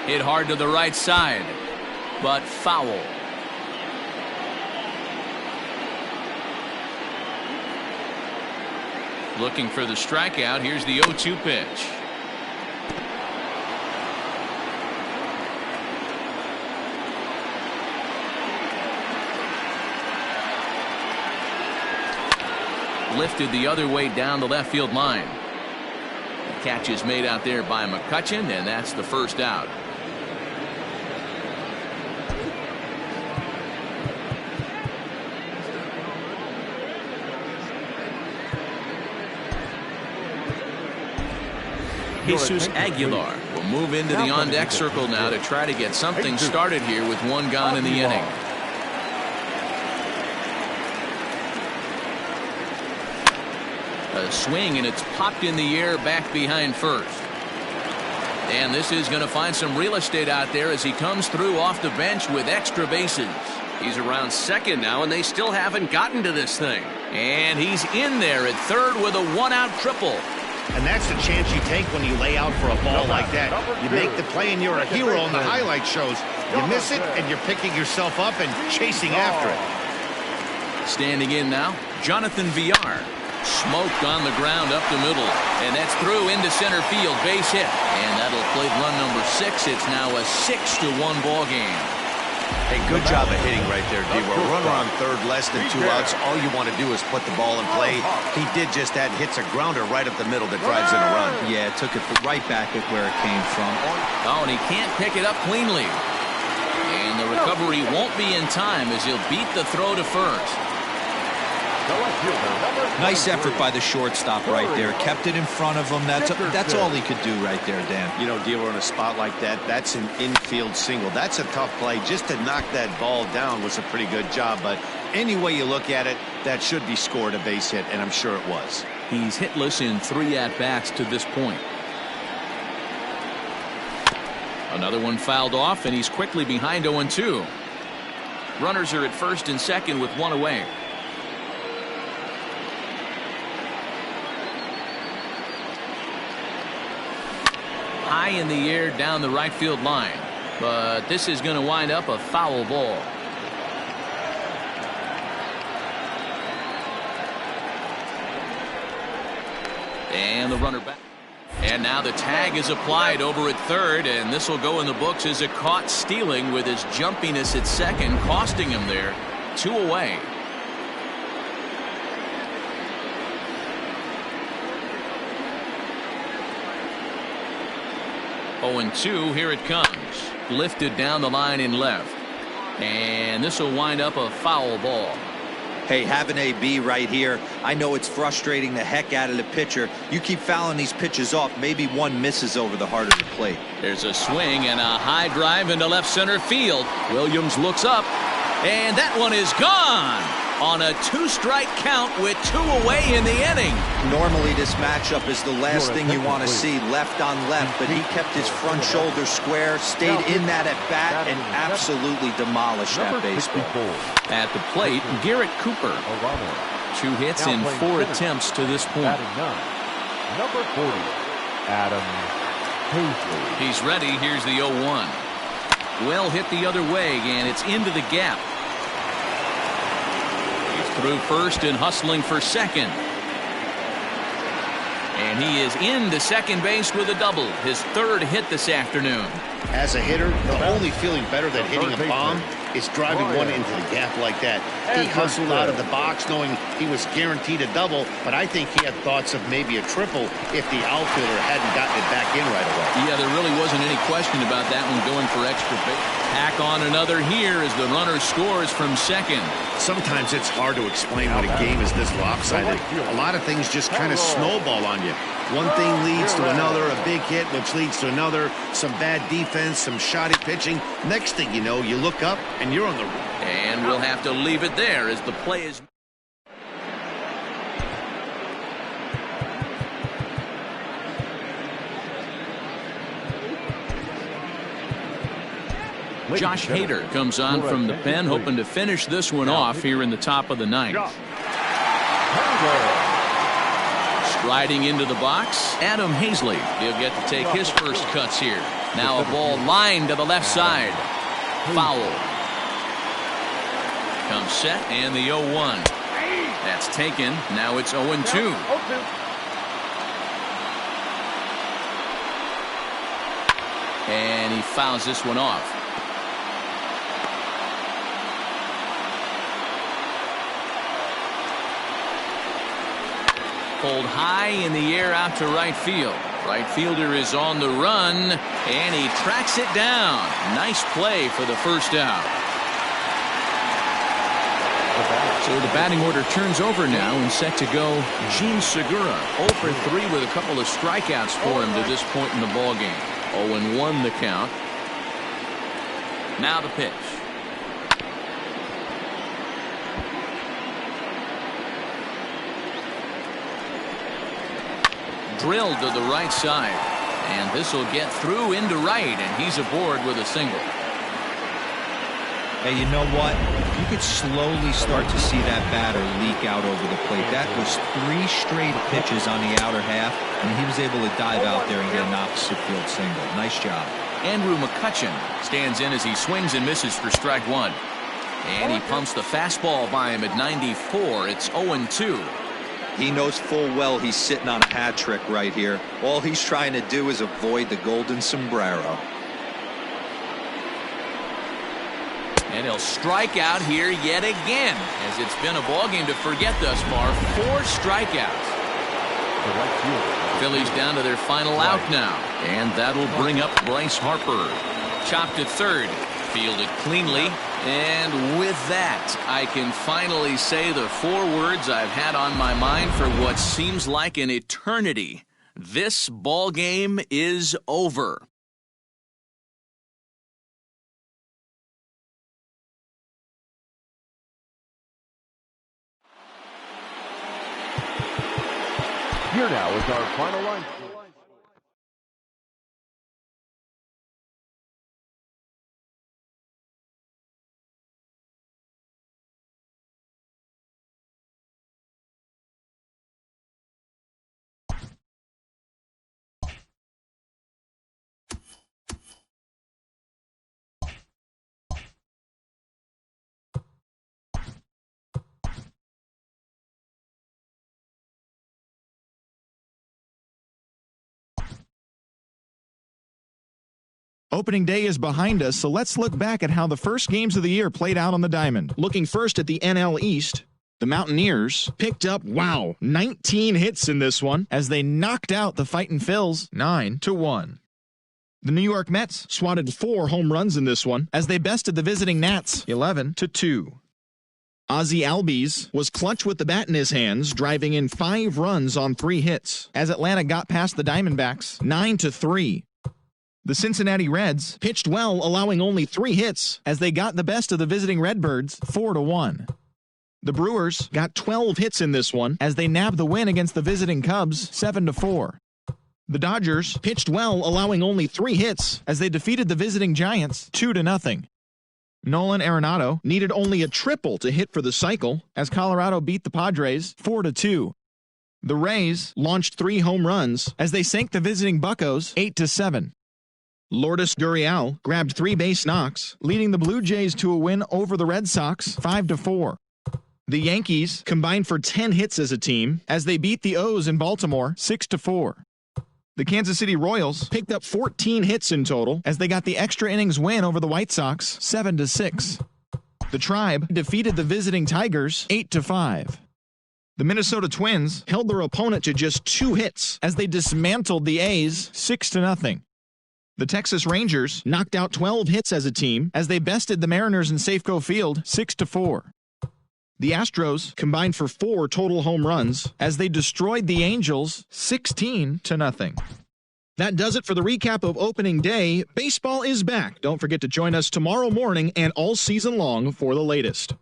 Hit hard to the right side. but foul. Looking for the strikeout. Here's the 0-2 pitch. Lifted the other way down the left field line. The catch is made out there by McCutchen, and that's the first out. Jesus Aguilar will move into the on-deck circle now to try to get something started here with one gone in the inning. A swing, and it's popped in the air back behind first. And this is going to find some real estate out there as he comes through off the bench with extra bases. He's around second now, and they still haven't gotten to this thing. And he's in there at third with a one-out triple. And that's the chance you take when you lay out for a ball like that. You make the play and you're a hero in the highlight shows. You miss it and you're picking yourself up and chasing after it. Standing in now, Jonathan Villar. Smoked on the ground up the middle. And that's through into center field. Base hit. And that'll play run number 6. It's now a 6-1 ball game. Hey, good job of hitting right there, D. Runner on third, less than 2 outs. All you want to do is put the ball in play. He did just that. Hits a grounder right up the middle that drives in a run. Yeah, took it right back at where it came from. Oh, and he can't pick it up cleanly. And the recovery won't be in time as he'll beat the throw to first. Nice effort by the shortstop right there. Kept it in front of him. That's all he could do right there, Dan. You know, Dealer, in a spot like that, that's an infield single. That's a tough play. Just to knock that ball down was a pretty good job. But any way you look at it, that should be scored a base hit, and I'm sure it was. He's hitless in 3 at-bats to this point. Another one fouled off, and he's quickly behind 0-2. Runners are at first and second with one away. High in the air down the right field line, but this is going to wind up a foul ball. And the runner back. And now the tag is applied over at third, and this will go in the books as a caught stealing with his jumpiness at second, costing him there. 2 away. And 2, here it comes. Lifted down the line in left. And this will wind up a foul ball. Hey, have an AB right here. I know it's frustrating the heck out of the pitcher. You keep fouling these pitches off, maybe one misses over the heart of the plate. There's a swing and a high drive into left center field. Williams looks up, and that one is gone on a 2-strike count with 2 away in the inning. Normally this matchup is the last thing you want to see, left on left, but he kept his front shoulder square, stayed in that at bat, and absolutely demolished that baseball. At the plate, Garrett Cooper. 2 hits in 4 attempts to this point. Number 40, Adam Hazley. He's ready. Here's the 0-1. Well hit the other way, and it's into the gap. Through first and hustling for second. And he is into second base with a double. His 3rd hit this afternoon. As a hitter, the only feeling better than hitting a bomb is driving one into the gap like that. He hustled out of the box knowing he was guaranteed a double, but I think he had thoughts of maybe a triple if the outfielder hadn't gotten it back in right away. Yeah, there really wasn't any question about that one going for extra base. Tack on another here as the runner scores from second. Sometimes it's hard to explain when a game is this lopsided. A lot of things just kind of snowball on you. One thing leads to another, a big hit, which leads to another, some bad defense, some shoddy pitching. Next thing you know, you look up and you're on the run. And we'll have to leave it there as the play is. Josh Hader comes on from the pen, hoping to finish this one off here in the top of the 9th. Striding into the box, Adam Hazley. He'll get to take his first cuts here. Now a ball lined to the left side. Foul. Comes set and the 0-1. That's taken. Now it's 0-2. 0-2. And he fouls this one off. Pulled high in the air out to right field. Right fielder is on the run, and he tracks it down. Nice play for the first out. So the batting order turns over now and set to go Gene Segura. 0 for 3 with a couple of strikeouts for him to this point in the ballgame. 0-1 the count. Now the pitch. Drilled to the right side, and this will get through into right, and he's aboard with a single. Hey, you know what? You could slowly start to see that batter leak out over the plate. That was 3 straight pitches on the outer half, and he was able to dive out there and get an opposite field single. Nice job. Andrew McCutchen stands in as he swings and misses for strike 1. And he pumps the fastball by him at 94. It's 0-2. He knows full well he's sitting on a hat trick right here. All he's trying to do is avoid the golden sombrero. And he'll strike out here yet again, as it's been a ballgame to forget thus far. 4 strikeouts. Phillies down to their final out now, and that'll bring up Bryce Harper. Chopped at third, fielded cleanly, and with that, I can finally say the 4 words I've had on my mind for what seems like an eternity. This ballgame is over. Here now is our final line. Opening day is behind us, so let's look back at how the first games of the year played out on the diamond. Looking first at the NL East, the Mountaineers picked up, 19 hits in this one as they knocked out the Fightin' Phils 9-1. The New York Mets swatted 4 home runs in this one as they bested the visiting Nats 11-2. Ozzie Albies was clutch with the bat in his hands, driving in 5 runs on 3 hits as Atlanta got past the Diamondbacks 9-3. The Cincinnati Reds pitched well, allowing only 3 hits as they got the best of the visiting Redbirds 4-1. The Brewers got 12 hits in this one as they nabbed the win against the visiting Cubs 7-4. The Dodgers pitched well, allowing only 3 hits as they defeated the visiting Giants 2-0. Nolan Arenado needed only a triple to hit for the cycle as Colorado beat the Padres 4-2. The Rays launched 3 home runs as they sank the visiting Buccos 8-7. Lourdes Gurriel grabbed 3 base knocks, leading the Blue Jays to a win over the Red Sox 5-4. The Yankees combined for 10 hits as a team as they beat the O's in Baltimore 6-4. The Kansas City Royals picked up 14 hits in total as they got the extra innings win over the White Sox 7-6. The Tribe defeated the visiting Tigers 8-5. The Minnesota Twins held their opponent to just 2 hits as they dismantled the A's 6-0. The Texas Rangers knocked out 12 hits as a team as they bested the Mariners in Safeco Field 6-4. The Astros combined for 4 total home runs as they destroyed the Angels 16-0. That does it for the recap of opening day. Baseball is back. Don't forget to join us tomorrow morning and all season long for the latest.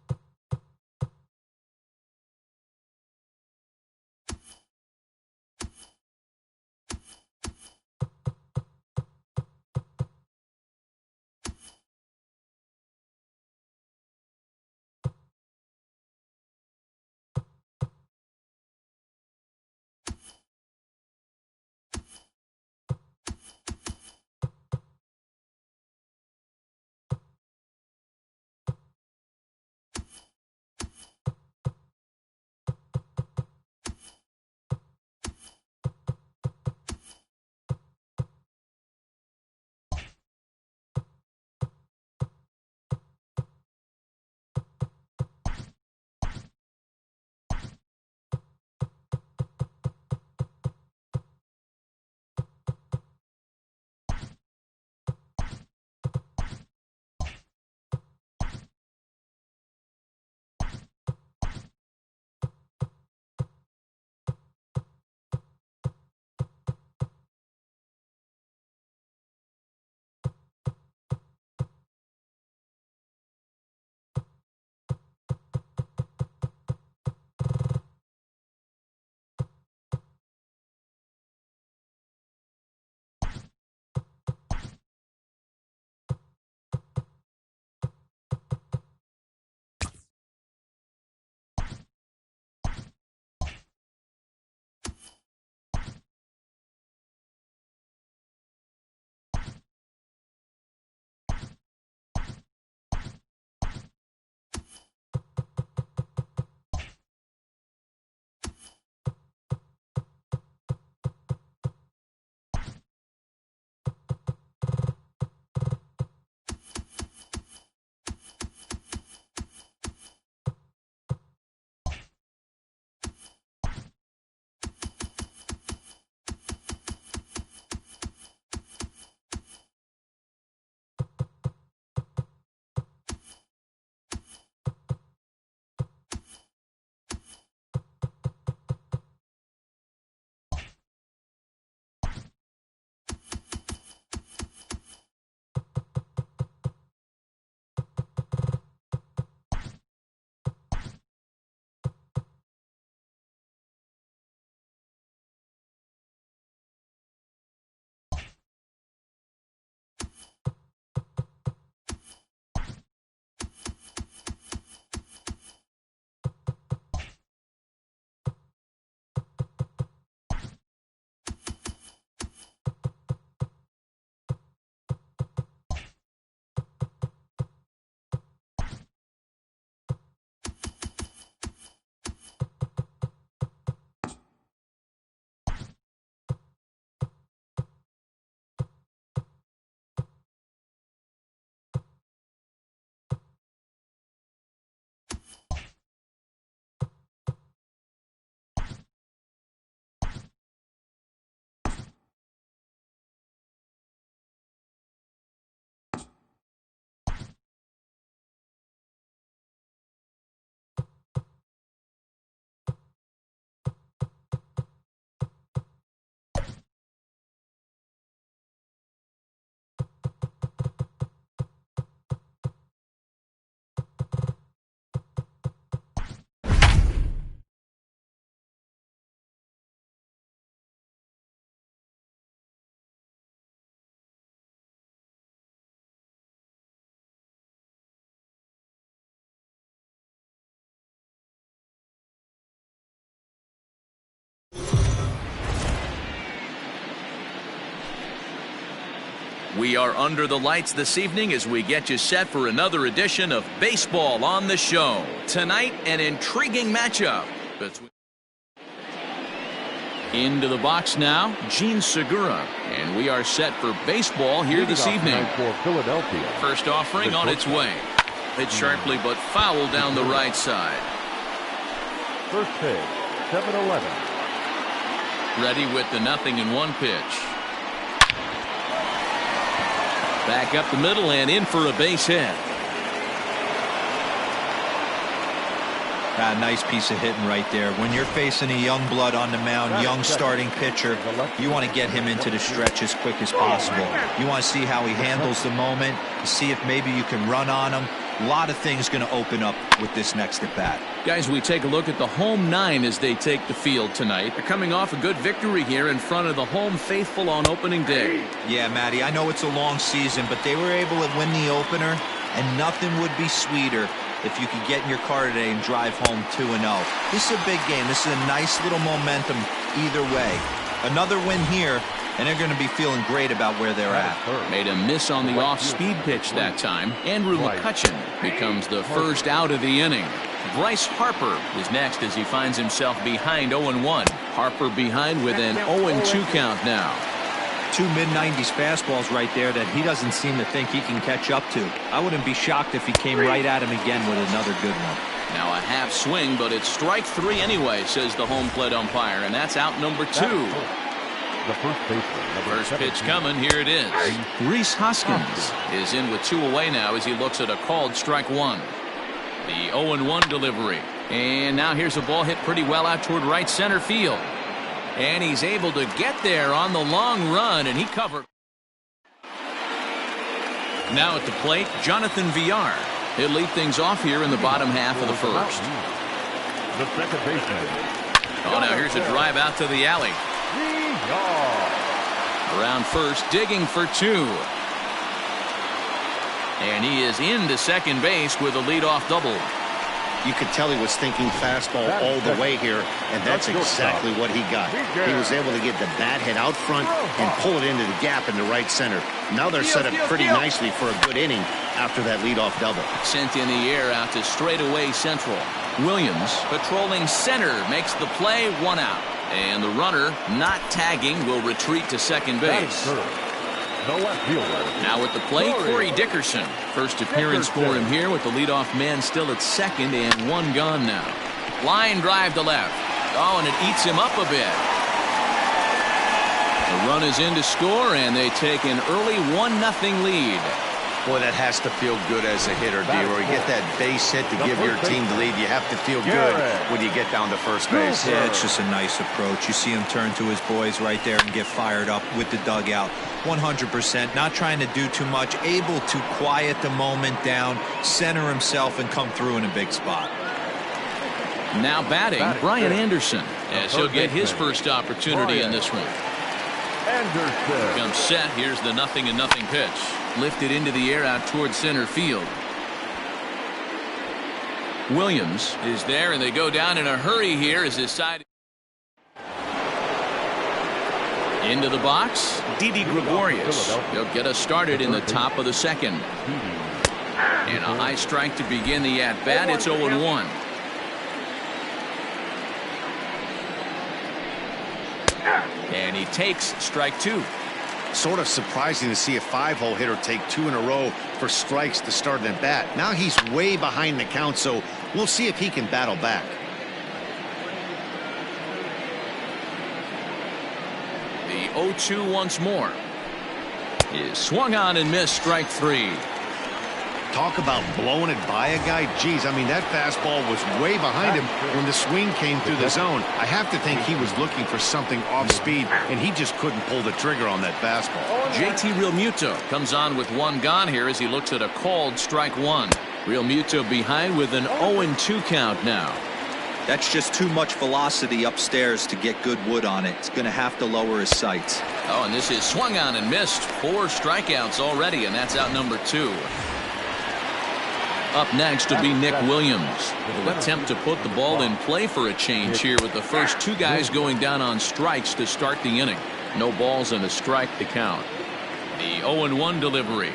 We are under the lights this evening as we get you set for another edition of Baseball on the Show. Tonight, an intriguing matchup between... Into the box now, Gene Segura, and we are set for baseball here this evening. For Philadelphia. First offering on its way. Hit sharply but foul down the right side. First pitch, 7-11. Ready with the 0-1 pitch. Back up the middle and in for a base hit. Nice piece of hitting right there. When you're facing a young blood on the mound, young starting pitcher, you want to get him into the stretch as quick as possible. You want to see how he handles the moment, see if maybe you can run on him. A lot of things going to open up with this next at bat. Guys, we take a look at the home 9 as they take the field tonight. They're coming off a good victory here in front of the home faithful on opening day. Yeah, Matty, I know it's a long season, but they were able to win the opener, and nothing would be sweeter if you could get in your car today and drive home 2-0. This is a big game. This is a nice little momentum either way. Another win here, and they're going to be feeling great about where they're at. Made a miss on the off-speed pitch that time. Andrew McCutcheon becomes the first out of the inning. Bryce Harper is next as he finds himself behind 0-1. Harper behind with an 0-2 count now. 2 mid-90s fastballs right there that he doesn't seem to think he can catch up to. I wouldn't be shocked if he came right at him again with another good one. Now a half swing, but it's strike 3 anyway, says the home plate umpire, and that's out number 2. The first baseman. First pitch coming, here it is. Rhys Hoskins is in with 2 away now as he looks at a called strike 1. The 0-1 delivery. And now here's a ball hit pretty well out toward right center field. And he's able to get there on the long run, and he covered. Now at the plate, Jonathan Villar. He'll lead things off here in the bottom half of the first. The second baseman. Oh, now here's a drive out to the alley. Around first, digging for 2. And he is into second base with a leadoff double. You could tell he was thinking fastball all the way here, and that's exactly what he got. He was able to get the bat head out front and pull it into the gap in the right center. Now they're set up pretty nicely for a good inning after that leadoff double. Sent in the air out to straightaway central. Williams, patrolling center, makes the play, 1 out. And the runner, not tagging, will retreat to second base. Now at the plate, Corey Dickerson. First appearance for him here with the leadoff man still at second and 1 gone now. Line drive to left. Oh, and it eats him up a bit. The run is in to score, and they take an early 1-0 lead. Boy, that has to feel good as a hitter, D-Roy. You get that base hit to give your team the lead. You have to feel good when you get down to first base. Yeah, it's just a nice approach. You see him turn to his boys right there and get fired up with the dugout. 100%, not trying to do too much, able to quiet the moment down, center himself, and come through in a big spot. Now batting, Brian Anderson, as he'll get his first opportunity in this one. Anderson comes set. Here's the 0-0 pitch. Lifted into the air out towards center field. Williams is there, and they go down in a hurry here as his side. Into the box, Didi Gregorius. He'll get us started in the top of the second. And a high strike to begin the at-bat. It's 0-1. And he takes strike 2. Sort of surprising to see a 5-hole hitter take 2 in a row for strikes to start an at-bat. Now he's way behind the count, so we'll see if he can battle back. The 0-2 once more. Is swung on and missed, strike 3. Talk about blowing it by a guy. Geez, I mean, that fastball was way behind him when the swing came through the zone. I have to think he was looking for something off speed, and he just couldn't pull the trigger on that fastball. JT Realmuto comes on with 1 gone here as he looks at a called strike 1. Realmuto behind with an 0-2 count now. That's just too much velocity upstairs to get good wood on it. It's going to have to lower his sights. Oh, and this is swung on and missed. 4 strikeouts already, and that's out number 2. Up next will be Nick Williams. He'll attempt to put the ball in play for a change here with the first 2 guys going down on strikes to start the inning. No balls and a strike to count. The 0-1 delivery.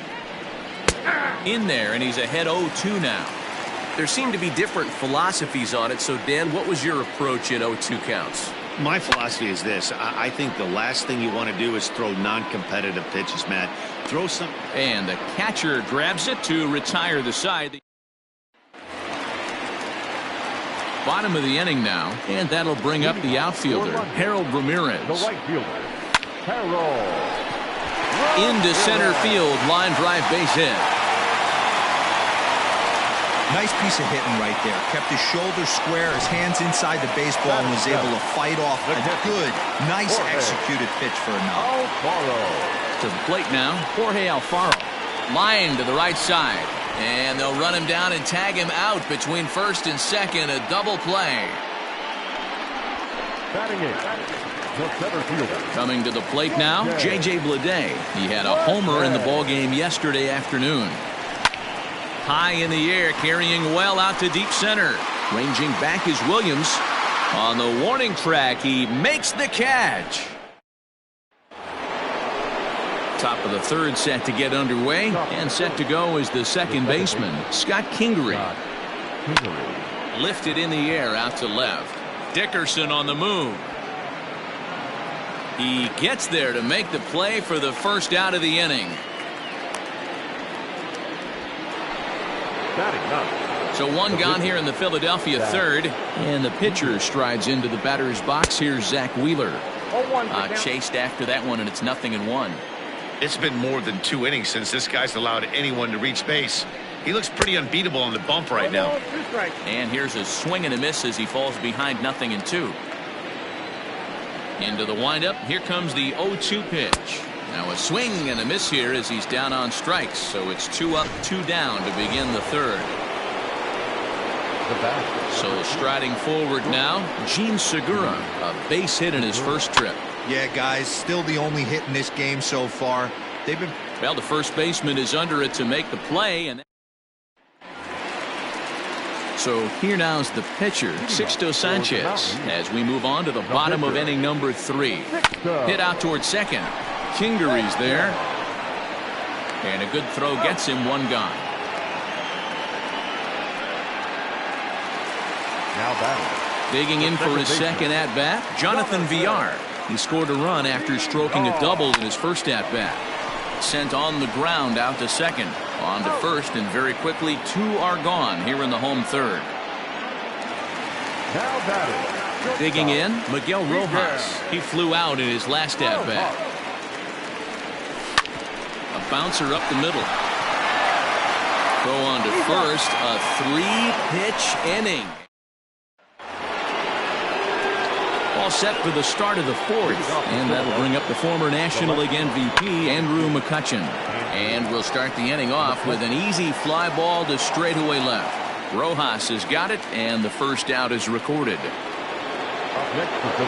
In there, and he's ahead 0-2 now. There seem to be different philosophies on it. So, Dan, what was your approach in 0-2 counts? My philosophy is this. I think the last thing you want to do is throw non-competitive pitches, Matt. Throw some. And the catcher grabs it to retire the side. Bottom of the inning now, and that'll bring up the outfielder, Harold Ramirez. The right fielder, Harold. Into center field, line drive base hit. Nice piece of hitting right there. Kept his shoulders square, his hands inside the baseball, and was able to fight off a good, nice executed pitch for a knock. To the plate now, Jorge Alfaro. Line to the right side. And they'll run him down and tag him out between first and second. A double play. Batting it, the center fielder. Coming to the plate now, J.J. Bleday. He had a homer in the ballgame yesterday afternoon. High in the air, carrying well out to deep center. Ranging back is Williams. On the warning track, he makes the catch. Top of the third set to get underway, and set to go is the second baseman, Scott Kingery. Lifted in the air out to left. Dickerson on the move. He gets there to make the play for the first out of the inning. So one gone here in the Philadelphia third, and the pitcher strides into the batter's box. Here's Zach Wheeler. Chased after that one, and it's 0-1. It's been more than 2 innings since this guy's allowed anyone to reach base. He looks pretty unbeatable on the bump right now. And here's a swing and a miss as he falls behind 0-2. Into the windup. Here comes the 0-2 pitch. Now a swing and a miss here as he's down on strikes. So it's 2 up, 2 down to begin the third. So striding forward now, Gene Segura, a base hit in his first trip. Yeah, guys, still the only hit in this game so far. They've been. Well, the first baseman is under it to make the play, and so here now's the pitcher, Sixto Sanchez, as we move on to the bottom of inning number 3. Hit out towards second. Kingery's there, and a good throw gets him 1 gone. Now batting. Digging in for his second at bat, Jonathan Villar. He scored a run after stroking a double in his first at bat. Sent on the ground out to second. On to first, and very quickly 2 are gone here in the home third. Now batting. Digging in, Miguel Rojas. He flew out in his last at bat. A bouncer up the middle. Throw on to first. A 3-pitch inning. All set for the start of the fourth, and that'll bring up the former National League MVP Andrew McCutchen. And we'll start the inning off with an easy fly ball to straightaway left. Rojas has got it, and the first out is recorded.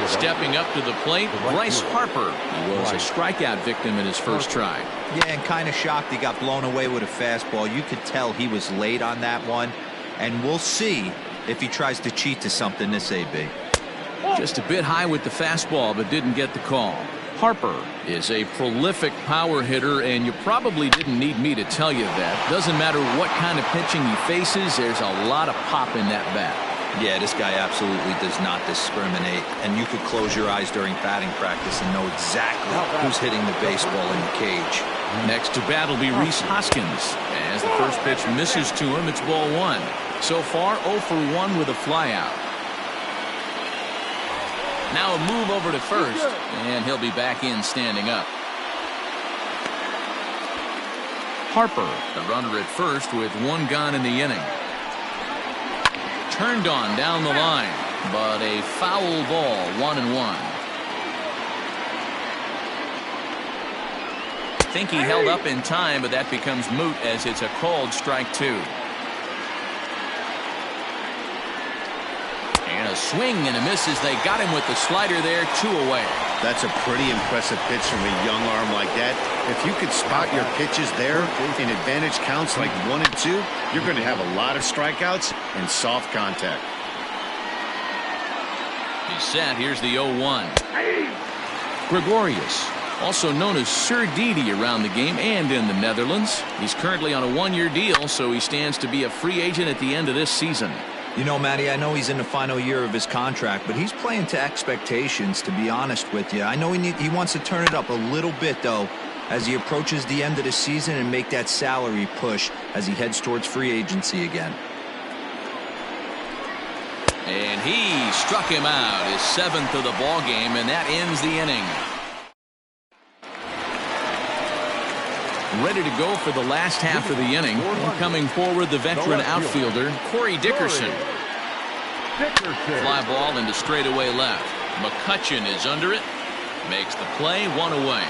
Stepping up to the plate, Bryce Harper. He was a strikeout victim in his first try. Yeah, and kind of shocked he got blown away with a fastball. You could tell he was late on that one, and we'll see if he tries to cheat to something this AB. Just a bit high with the fastball, but didn't get the call. Harper is a prolific power hitter, and you probably didn't need me to tell you that. Doesn't matter what kind of pitching he faces, there's a lot of pop in that bat. Yeah, this guy absolutely does not discriminate, and you could close your eyes during batting practice and know exactly who's hitting the baseball in the cage. Next to bat will be Rhys Hoskins. As the first pitch misses to him, it's ball 1. So far, 0 for 1 with a flyout. Now a move over to first, and he'll be back in standing up. Harper, the runner at first with 1 gone in the inning. Turned on down the line, but a foul ball, 1-1. Think he held up in time, but that becomes moot as it's a called strike 2. And a swing and a miss as they got him with the slider there, 2 away. That's a pretty impressive pitch from a young arm like that. If you could spot your pitches there in advantage counts like 1 and 2, you're going to have a lot of strikeouts and soft contact. He's set. Here's the 0-1. Gregorius also known as Sir Didi around the game and in the Netherlands. He's currently on a one-year deal, so he stands to be a free agent at the end of this season. You know, Matty, I know he's in the final year of his contract, but he's playing to expectations, to be honest with you. I know he wants to turn it up a little bit, though, as he approaches the end of the season and make that salary push as he heads towards free agency again. And he struck him out, his 7th of the ball game, and that ends the inning. Ready to go for the last half of the inning. And coming forward, the veteran outfielder, Corey Dickerson. Fly ball into straightaway left. McCutchen is under it. Makes the play, 1 away.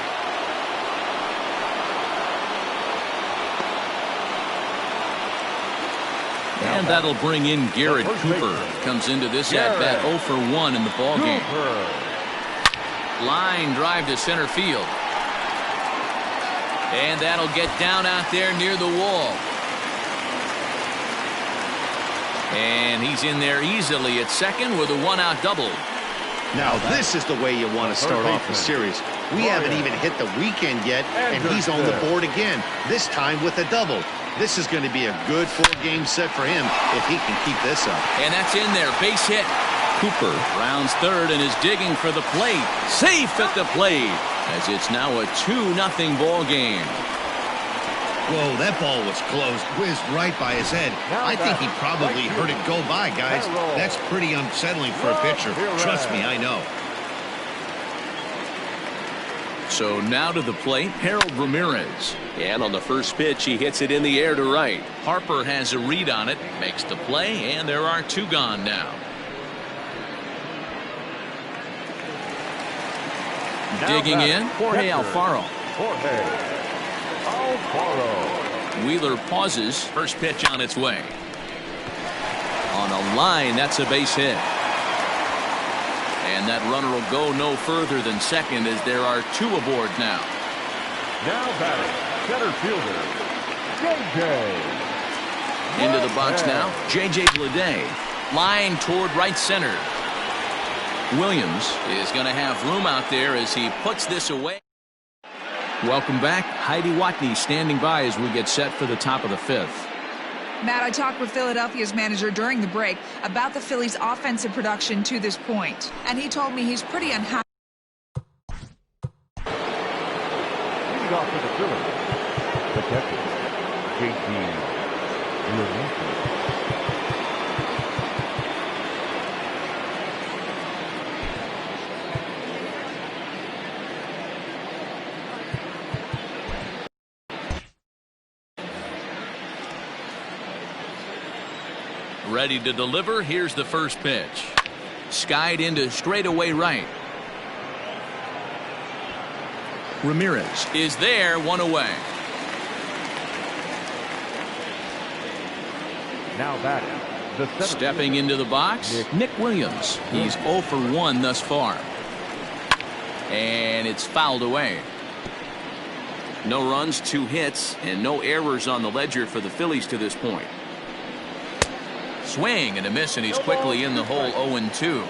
And that'll bring in Garrett Cooper. Comes into this at-bat 0 for 1 in the ballgame. Line drive to center field. And that'll get down out there near the wall. And he's in there easily at second with a 1-out double. Now this is the way you want to start off a series. We haven't even hit the weekend yet, and he's on the board again, this time with a double. This is going to be a good 4-game set for him if he can keep this up. And that's in there, base hit. Cooper rounds third and is digging for the plate. Safe at the plate, as it's now a 2-0 ball game. Whoa, that ball was close, whizzed right by his head. I think he probably heard it go by, guys. That's pretty unsettling for a pitcher. Trust me, I know. So now to the plate, Harold Ramirez. And on the first pitch, he hits it in the air to right. Harper has a read on it, makes the play, and there are 2 gone now. Digging in, Jorge Alfaro. Wheeler pauses. First pitch on its way. On a line, that's a base hit. And that runner will go no further than second as there are 2 aboard now. Now batting, center fielder, J.J. Into the box now, J.J. Bleday. Line toward right center. Williams is going to have room out there as he puts this away. Welcome back. Heidi Watney standing by as we get set for the top of the 5th. Matt, I talked with Philadelphia's manager during the break about the Phillies' offensive production to this point, and he told me he's pretty unhappy. Leading off for the Phillies, the catcher, J.T. Ready to deliver. Here's the first pitch. Skied into straightaway right. Ramirez is there, 1 away. Now batting, stepping into the box, Nick Williams. He's 0 for 1 thus far. And it's fouled away. No runs, 2 hits, and no errors on the ledger for the Phillies to this point. Swing and a miss, and he's quickly in the hole 0-2.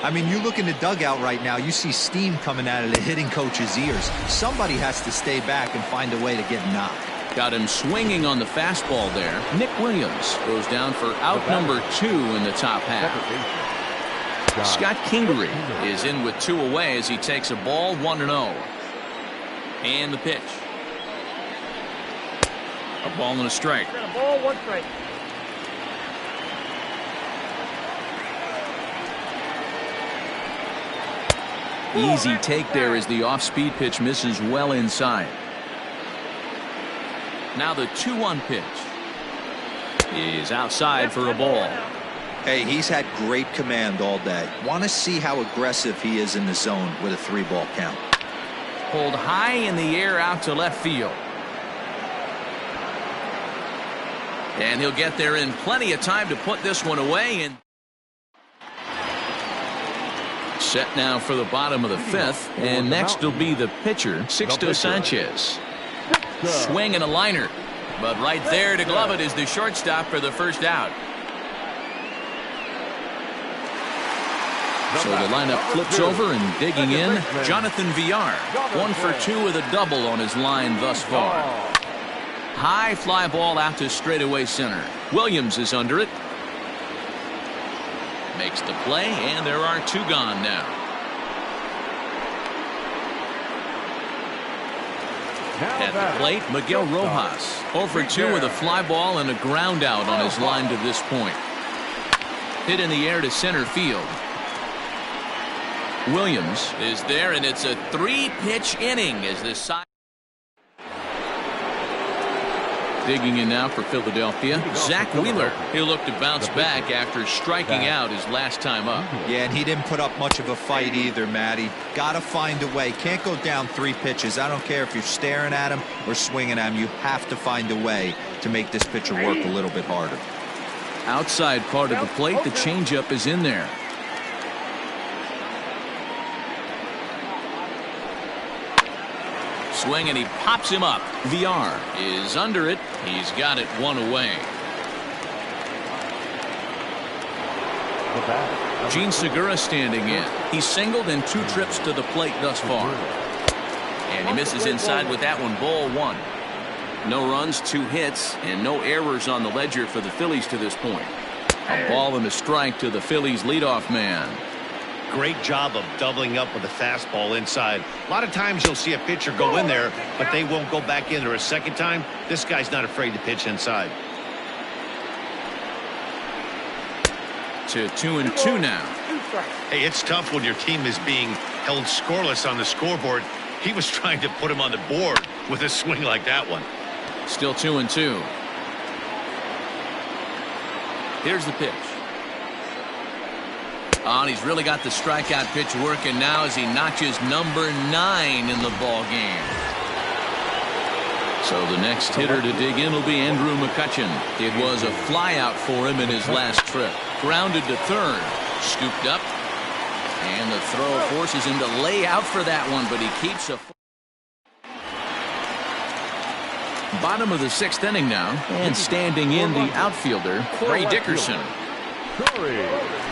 I mean, you look in the dugout right now, you see steam coming out of the hitting coach's ears. Somebody has to stay back and find a way to get knocked. Got him swinging on the fastball there. Nick Williams goes down for out number 2 in the top half. Scott Kingery is in with 2 away as he takes a ball, 1-0. And the pitch. A ball and a strike. A ball, 1 strike. Easy take there as the off-speed pitch misses well inside. Now the 2-1 pitch is outside for a ball. Hey, he's had great command all day. Want to see how aggressive he is in the zone with a 3-ball count. Pulled high in the air out to left field. And he'll get there in plenty of time to put this one away. And set now for the bottom of the 5th, and next will be the pitcher, Sixto Sanchez. Swing and a liner, but right there to glove it is the shortstop for the first out. So the lineup flips over and digging in, Jonathan Villar. 1 for 2 with a double on his line thus far. High fly ball out to straightaway center. Williams is under it. Makes the play, and there are 2 gone now. At the plate, Miguel Rojas. 0 for 2 with a fly ball and a ground out on his line to this point. Hit in the air to center field. Williams is there, and it's a 3-pitch inning as this side. Digging in now for Philadelphia, Zach Wheeler. He'll look to bounce back after striking out his last time up. Yeah, and he didn't put up much of a fight either, Matty. Got to find a way. Can't go down 3 pitches. I don't care if you're staring at him or swinging at him. You have to find a way to make this pitcher work a little bit harder. Outside part of the plate, the changeup is in there. Swing, and he pops him up. Villar is under it. He's got it 1 away. Gene Segura standing in. He's singled in 2 trips to the plate thus far. And he misses inside with that one. Ball 1. No runs, 2 hits, and no errors on the ledger for the Phillies to this point. A ball and a strike to the Phillies leadoff man. Great job of doubling up with a fastball inside. A lot of times you'll see a pitcher go in there, but they won't go back in there a second time. This guy's not afraid to pitch inside. To 2-2 now. Hey, it's tough when your team is being held scoreless on the scoreboard. He was trying to put him on the board with a swing like that one. Still 2-2. Here's the pitch. And he's really got the strikeout pitch working now as he notches number 9 in the ball game. So the next hitter to dig in will be Andrew McCutchen. It was a fly out for him in his last trip. Grounded to third. Scooped up. And the throw forces him to lay out for that one, but he keeps a... Bottom of the 6th inning now, and standing in the outfielder, Corey Dickerson.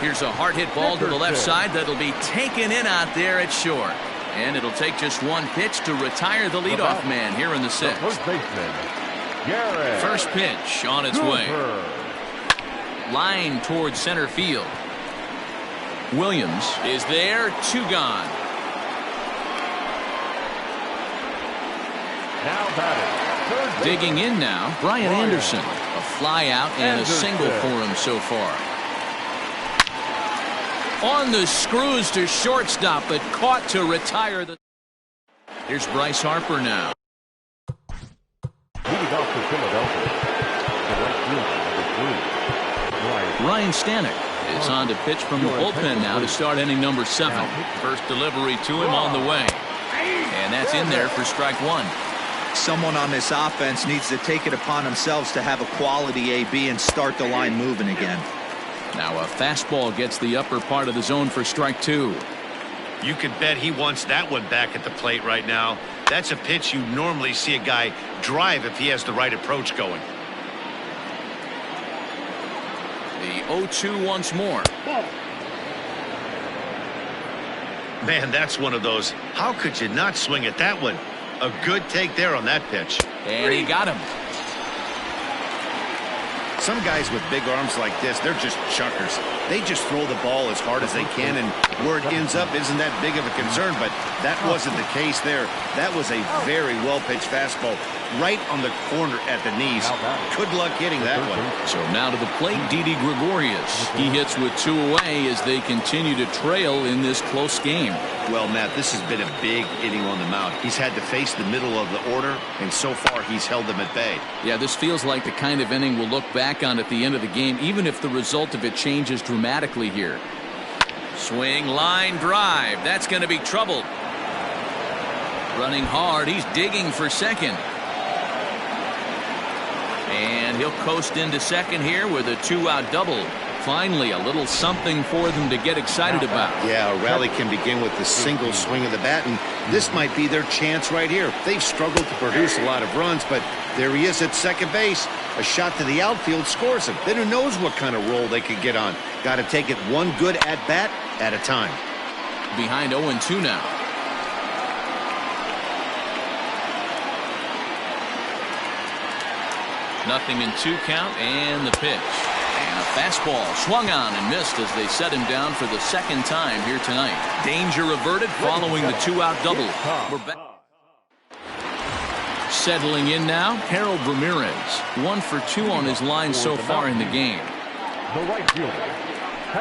Here's a hard hit ball to the left side that'll be taken in out there at short. And it'll take just 1 pitch to retire the leadoff man here in the 6th. First pitch on its way. Line towards center field. Williams is there, 2 gone. Digging in now, Brian Anderson. A fly out and a single for him so far. On the screws to shortstop, but caught to retire the... Here's Bryce Harper now. Ryan Stanek is on to pitch from the bullpen now to start inning number 7. First delivery to him on the way. And that's in there for strike 1. Someone on this offense needs to take it upon themselves to have a quality AB and start the line moving again. Now a fastball gets the upper part of the zone for strike 2. You could bet he wants that one back at the plate right now. That's a pitch you normally see a guy drive if he has the right approach going. The 0-2 once more. Man, that's one of those. How could you not swing at that one? A good take there on that pitch. And he got him. Some guys with big arms like this, they're just chuckers. They just throw the ball as hard as they can, and where it ends up isn't that big of a concern, but that wasn't the case there. That was a very well-pitched fastball right on the corner at the knees. Good luck hitting that one. So now to the plate, Didi Gregorius. He hits with 2 away as they continue to trail in this close game. Well, Matt, this has been a big inning on the mound. He's had to face the middle of the order, and so far he's held them at bay. Yeah, this feels like the kind of inning we'll look back on at the end of the game, even if the result of it changes dramatically here. Swing, line, drive. That's going to be trouble. Running hard. He's digging for second. And he'll coast into second here with a 2-out double. Finally, a little something for them to get excited about. Yeah, a rally can begin with the single swing of the bat, and this might be their chance right here. They've struggled to produce a lot of runs, but there he is at second base. A shot to the outfield scores him. Then who knows what kind of roll they could get on. Got to take it one good at-bat at a time. Behind 0-2 now. Nothing in 2 count, and the pitch. And a fastball swung on and missed as they set him down for the second time here tonight. Danger averted following the 2-out double. We're back. Settling in now, Harold Ramirez. 1 for 2 on his line so far in the game.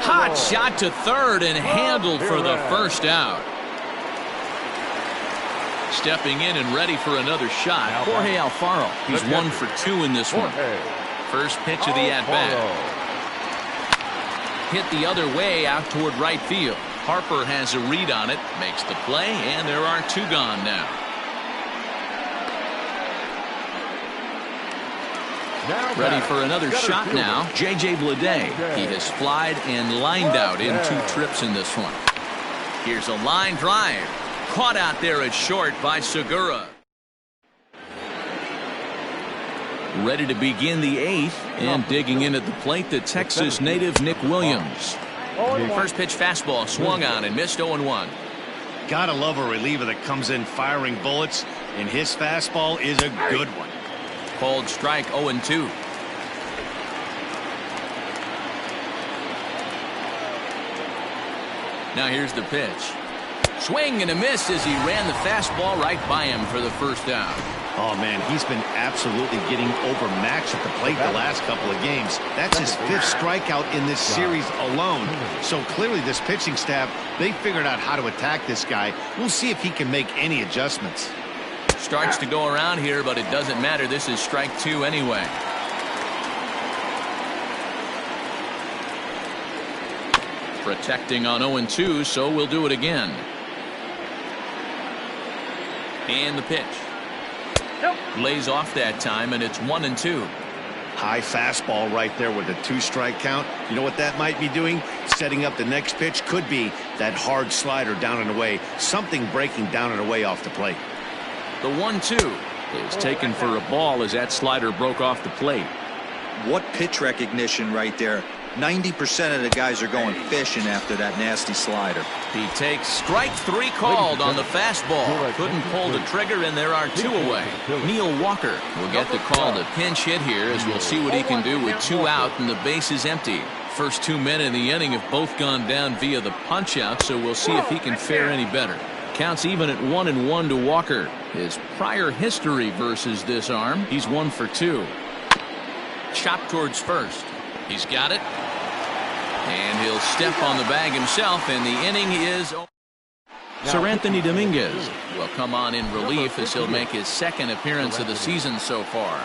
Hot shot to third and handled for the first out. Stepping in and ready for another shot, Jorge Alfaro. He's 1 for 2 in this one. First pitch of the at-bat. Hit the other way out toward right field. Harper has a read on it, makes the play, and there are 2 gone now. Ready for another shot now, J.J. Bleday. He has flied and lined out in 2 trips in this one. Here's a line drive. Caught out there at short by Segura. Ready to begin the 8th, and digging in at the plate, the Texas native Nick Williams. First pitch fastball swung on and missed. 0-1. Gotta love a reliever that comes in firing bullets, and his fastball is a good one. Called strike. 0-2. Now here's the pitch. Swing and a miss as he ran the fastball right by him for the first out. Oh, man, he's been absolutely getting overmatched at the plate the last couple of games. That's his 5th strikeout in this series alone. So clearly this pitching staff, they figured out how to attack this guy. We'll see if he can make any adjustments. Starts to go around here, but it doesn't matter. This is strike 2 anyway. Protecting on 0-2, so we'll do it again. And the pitch. Lays off that time, and it's 1-2. High fastball right there with a 2-strike count. You know what that might be doing? Setting up the next pitch. Could be that hard slider down and away. Something breaking down and away off the plate. The 1-2 is taken for a ball as that slider broke off the plate. What pitch recognition right there. 90% of the guys are going fishing after that nasty slider. He takes strike 3 called on the fastball. Couldn't pull the trigger, and there are 2 away. Neil Walker will get the call to pinch hit here, as we'll see what he can do with 2 out and the base is empty. First 2 men in the inning have both gone down via the punch out, so we'll see if he can fare any better. Counts even at 1-1 to Walker. His prior history versus this arm, he's 1 for 2. Chop towards first. He's got it. And he'll step on the bag himself, and the inning is over. Sir Anthony Dominguez will come on in relief as he'll make his 2nd appearance of the season so far.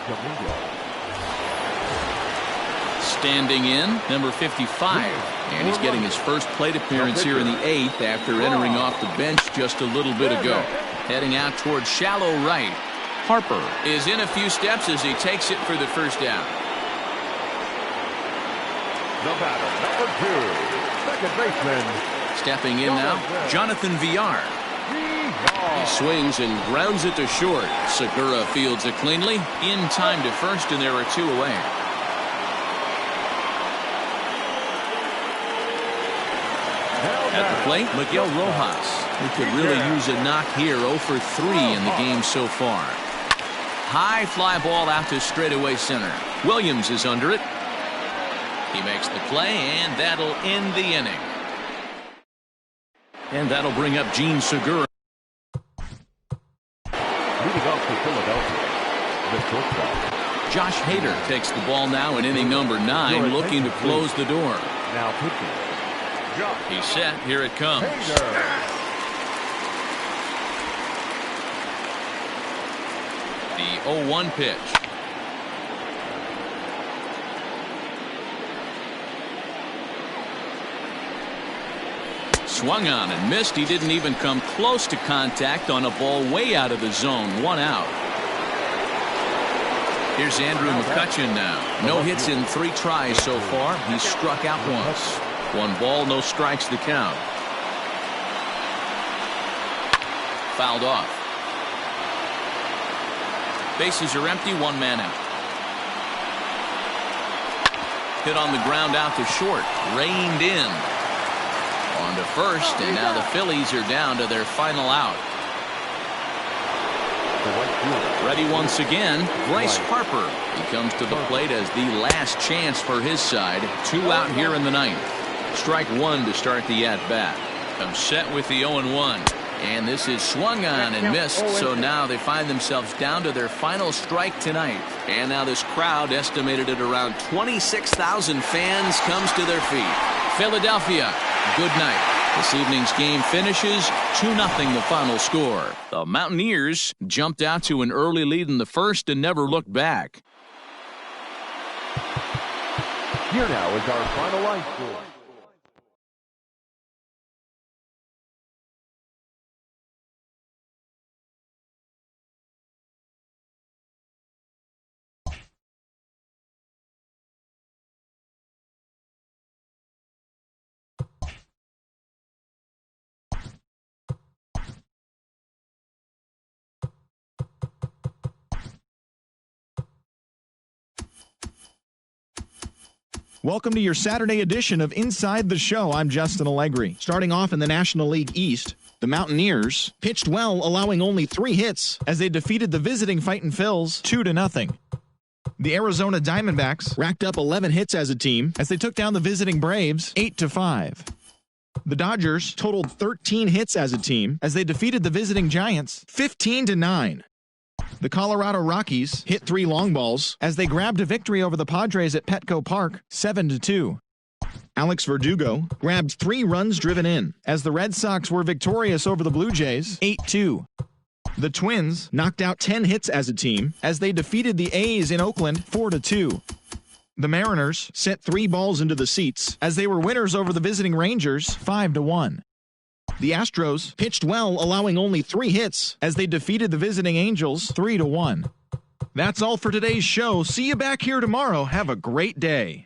Standing in, number 55. And he's getting his first plate appearance here in the 8th after entering off the bench just a little bit ago. Heading out towards shallow right. Harper is in a few steps as he takes it for the first down. The batter, number 2, second baseman. Stepping in now, Jonathan Villar. He swings and grounds it to short. Segura fields it cleanly. In time to first, and there are 2 away. At the plate, Miguel Rojas, who could really use a knock here. 0 for 3 in the game so far. High fly ball out to straightaway center. Williams is under it. He makes the play, and that'll end the inning. And that'll bring up Gene Segura. Leading off to Philadelphia, the shortstop. Josh Hader takes the ball now in inning number 9, looking to close the door. Now pitching. He's set. Here it comes. The 0-1 pitch. Swung on and missed. He didn't even come close to contact on a ball way out of the zone. 1 out. Here's Andrew McCutchen now. No hits in 3 tries so far. He's struck out once. 1 ball, no strikes the count. Fouled off. Bases are empty, 1 man out. Hit on the ground out to short. Reined in. On to first, and now the Phillies are down to their final out. Ready once again, Bryce Harper. He comes to the plate as the last chance for his side. 2 out here in the 9th. Strike 1 to start the at-bat. Comes set with the 0-1. And this is swung on and missed, so now they find themselves down to their final strike tonight. And now this crowd, estimated at around 26,000 fans, comes to their feet. Philadelphia, good night. This evening's game finishes 2-0 the final score. The Mountaineers jumped out to an early lead in the first and never looked back. Here now is our final line score. Welcome to your Saturday edition of Inside the Show. I'm Justin Allegri. Starting off in the National League East, the Mountaineers pitched well, allowing only 3 hits as they defeated the visiting Fightin' Phils 2-0. The Arizona Diamondbacks racked up 11 hits as a team as they took down the visiting Braves 8-5. The Dodgers totaled 13 hits as a team as they defeated the visiting Giants 15-9. The Colorado Rockies hit 3 long balls as they grabbed a victory over the Padres at Petco Park 7-2. Alex Verdugo grabbed 3 runs driven in as the Red Sox were victorious over the Blue Jays 8-2. The Twins knocked out 10 hits as a team as they defeated the A's in Oakland 4-2. The Mariners sent 3 balls into the seats as they were winners over the visiting Rangers 5-1. The Astros pitched well, allowing only 3 hits as they defeated the visiting Angels 3-1. That's all for today's show. See you back here tomorrow. Have a great day.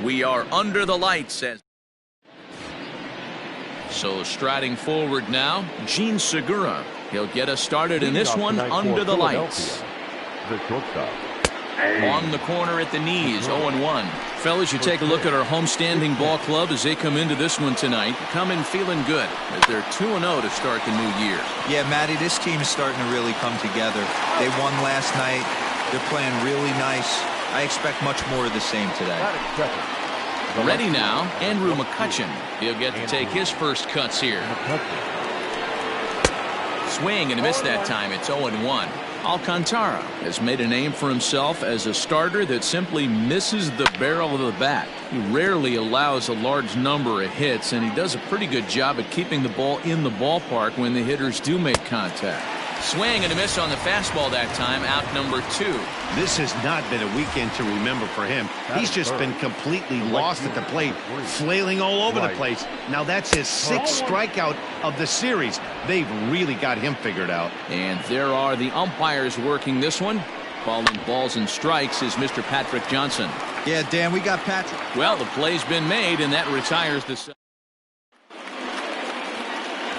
We are under the lights. So striding forward now, Gene Segura. He'll get us started in this one under the lights. The shortstop. On the corner at the knees, 0-1. Fellas, you take a look at our homestanding ball club as they come into this one tonight. Come in feeling good as they're 2-0 to start the new year. Yeah, Matty, this team is starting to really come together. They won last night. They're playing really nice. I expect much more of the same today. Ready now, Andrew McCutchen. He'll get to take his first cuts here. Swing and a miss that time. It's 0-1. Alcantara has made a name for himself as a starter that simply misses the barrel of the bat. He rarely allows a large number of hits, and he does a pretty good job at keeping the ball in the ballpark when the hitters do make contact. Swing and a miss on the fastball that time, out number 2. This has not been a weekend to remember for him. He's just been completely lost at the plate, flailing all over the place. Now that's his 6th strikeout of the series. They've really got him figured out. And there are the umpires working this one. Calling balls and strikes is Mr. Patrick Johnson. Yeah, Dan, we got Patrick. Well, the play's been made, and that retires the...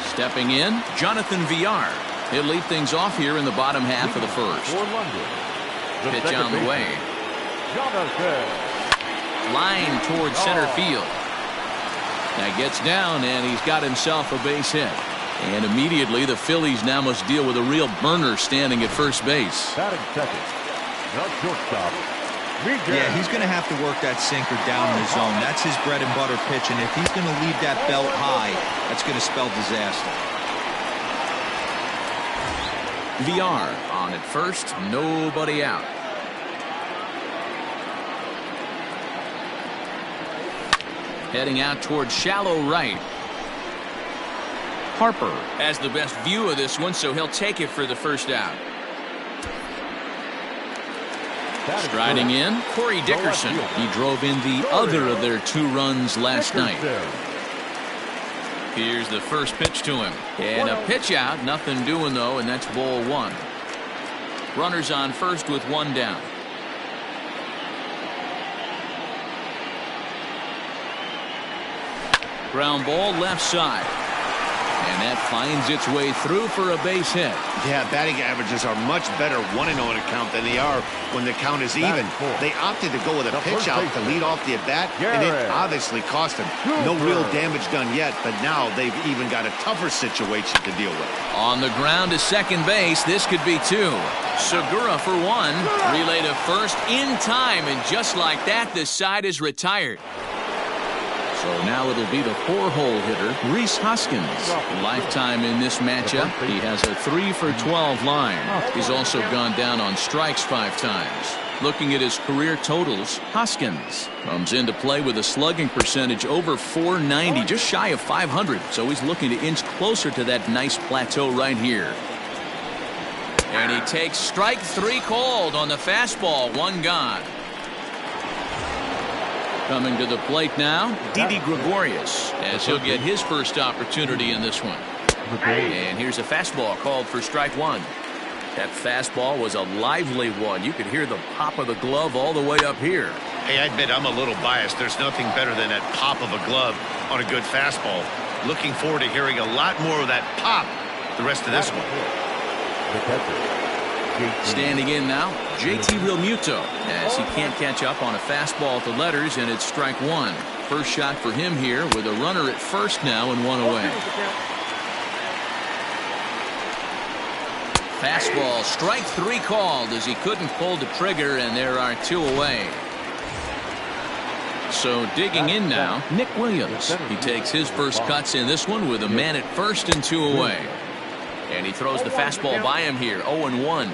Stepping in, Jonathan Villar. He'll lead things off here in the bottom half of the first. Pitch on the way. Line towards center field. Now gets down, and he's got himself a base hit. And immediately the Phillies now must deal with a real burner standing at first base. Batting second. The shortstop. Yeah, he's going to have to work that sinker down in the zone. That's his bread and butter pitch, and if he's going to leave that belt high, that's going to spell disaster. VR on at first, nobody out. Heading out towards shallow right. Harper has the best view of this one, so he'll take it for the first out. Striding in, Corey Dickerson. He drove in the other of their 2 runs last night. Here's the first pitch to him. And a pitch out. Nothing doing, though, and that's ball 1. Runners on first with 1 down. Ground ball left side. And that finds its way through for a base hit. Yeah, batting averages are much better 1-0 in a count than they are when the count is even. They opted to go with a pitch out to lead off the at-bat, and it obviously cost them. No real damage done yet, but now they've even got a tougher situation to deal with. On the ground to second base, this could be 2. Segura for 1. Relay to first in time, and just like that, the side is retired. So now it'll be the 4-hole hitter, Rhys Hoskins. Lifetime in this matchup. He has a 3 for 12 line. He's also gone down on strikes 5 times. Looking at his career totals, Hoskins comes into play with a slugging percentage over .490, just shy of 500. So he's looking to inch closer to that nice plateau right here. And he takes strike 3 called on the fastball. 1 gone. Coming to the plate now, Didi Gregorius, as he'll get his first opportunity in this one. And here's a fastball called for strike 1. That fastball was a lively one. You could hear the pop of the glove all the way up here. Hey, I admit I'm a little biased. There's nothing better than that pop of a glove on a good fastball. Looking forward to hearing a lot more of that pop the rest of this one. Standing in now, JT Realmuto, as he can't catch up on a fastball at the letters, and it's strike 1. First shot for him here with a runner at first now and 1 away. Fastball, strike 3 called as he couldn't pull the trigger, and there are 2 away. So digging in now, Nick Williams. He takes his first cuts in this one with a man at first and 2 away. And he throws the fastball by him here, 0-1.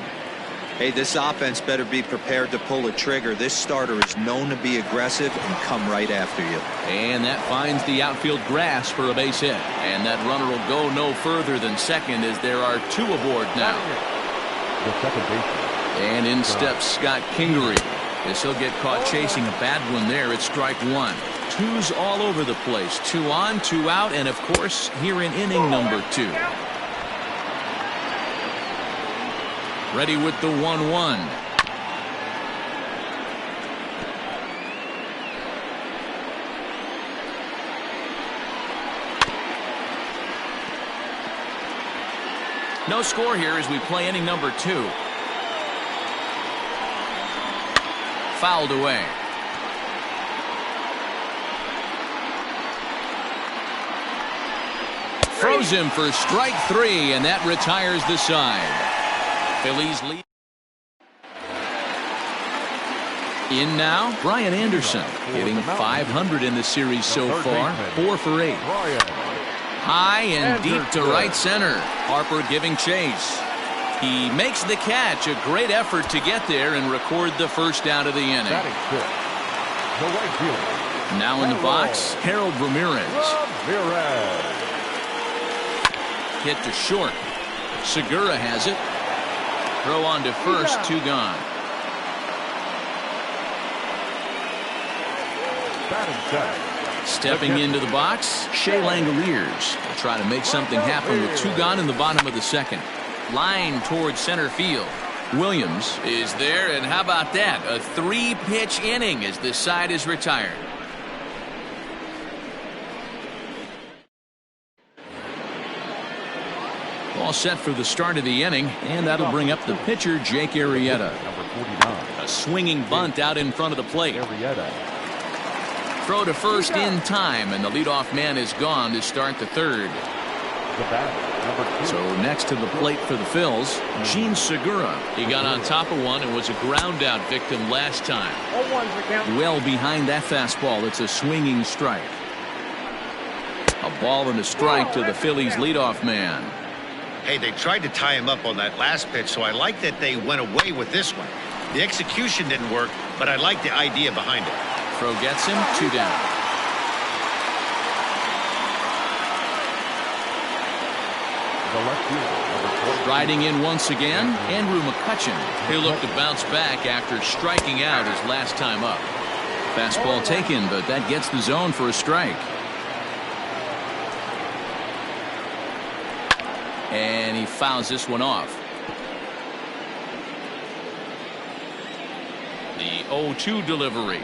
Hey, this offense better be prepared to pull a trigger. This starter is known to be aggressive and come right after you. And that finds the outfield grass for a base hit. And that runner will go no further than second as there are 2 aboard now. And in steps Scott Kingery. As he'll get caught chasing a bad one there at strike 1. 2s all over the place. 2 on, 2 out, and of course here in inning number 2. Ready with the 1-1. No score here as we play inning number 2. Fouled away. Throws him for strike 3, and that retires the side. Phillies lead. In now, Brian Anderson, hitting .500 in the series so far, 4 for 8. High and deep to right center. Harper giving chase. He makes the catch. A great effort to get there and record the first out of the inning. Now in the box, Harold Ramirez. Hit to short. Segura has it. Throw on to first, 2 gone. Stepping into the box, Shea Langoliers will try to make something happen with 2 gone in the bottom of the second. Line towards center field. Williams is there, and how about that? A 3-pitch inning as this side is retired. All set for the start of the inning, and that'll bring up the pitcher, Jake Arrieta. A swinging bunt out in front of the plate. Throw to first in time, and the leadoff man is gone to start the third. So next to the plate for the Phils, Gene Segura. He got on top of one and was a ground out victim last time. Well behind that fastball, it's a swinging strike. A ball and a strike to the Phillies leadoff man. Hey, they tried to tie him up on that last pitch, so I like that they went away with this one. The execution didn't work, but I like the idea behind it. Throw gets him, 2 down. Riding in once again, Andrew McCutchen. He'll look to bounce back after striking out his last time up. Fastball taken, but that gets the zone for a strike. And he fouls this one off. The 0-2 delivery.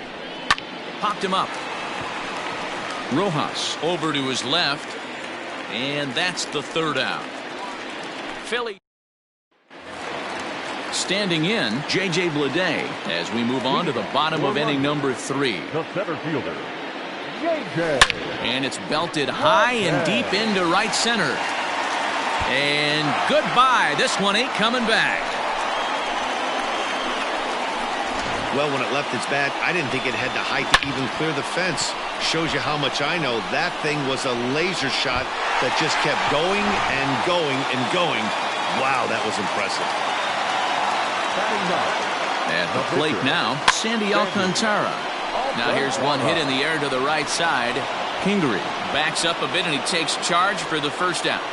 Popped him up. Rojas over to his left. And that's the third out. Philly. Standing in, J.J. Bleday as we move on to the bottom of inning number 3. The center fielder, J.J. And it's belted high and deep into right center. And goodbye. This one ain't coming back. Well, when it left its bat, I didn't think it had the height to even clear the fence. Shows you how much I know. That thing was a laser shot that just kept going and going and going. Wow, that was impressive. At the plate now, Sandy Alcantara. Now here's one hit in the air to the right side. Kingery backs up a bit and he takes charge for the first out.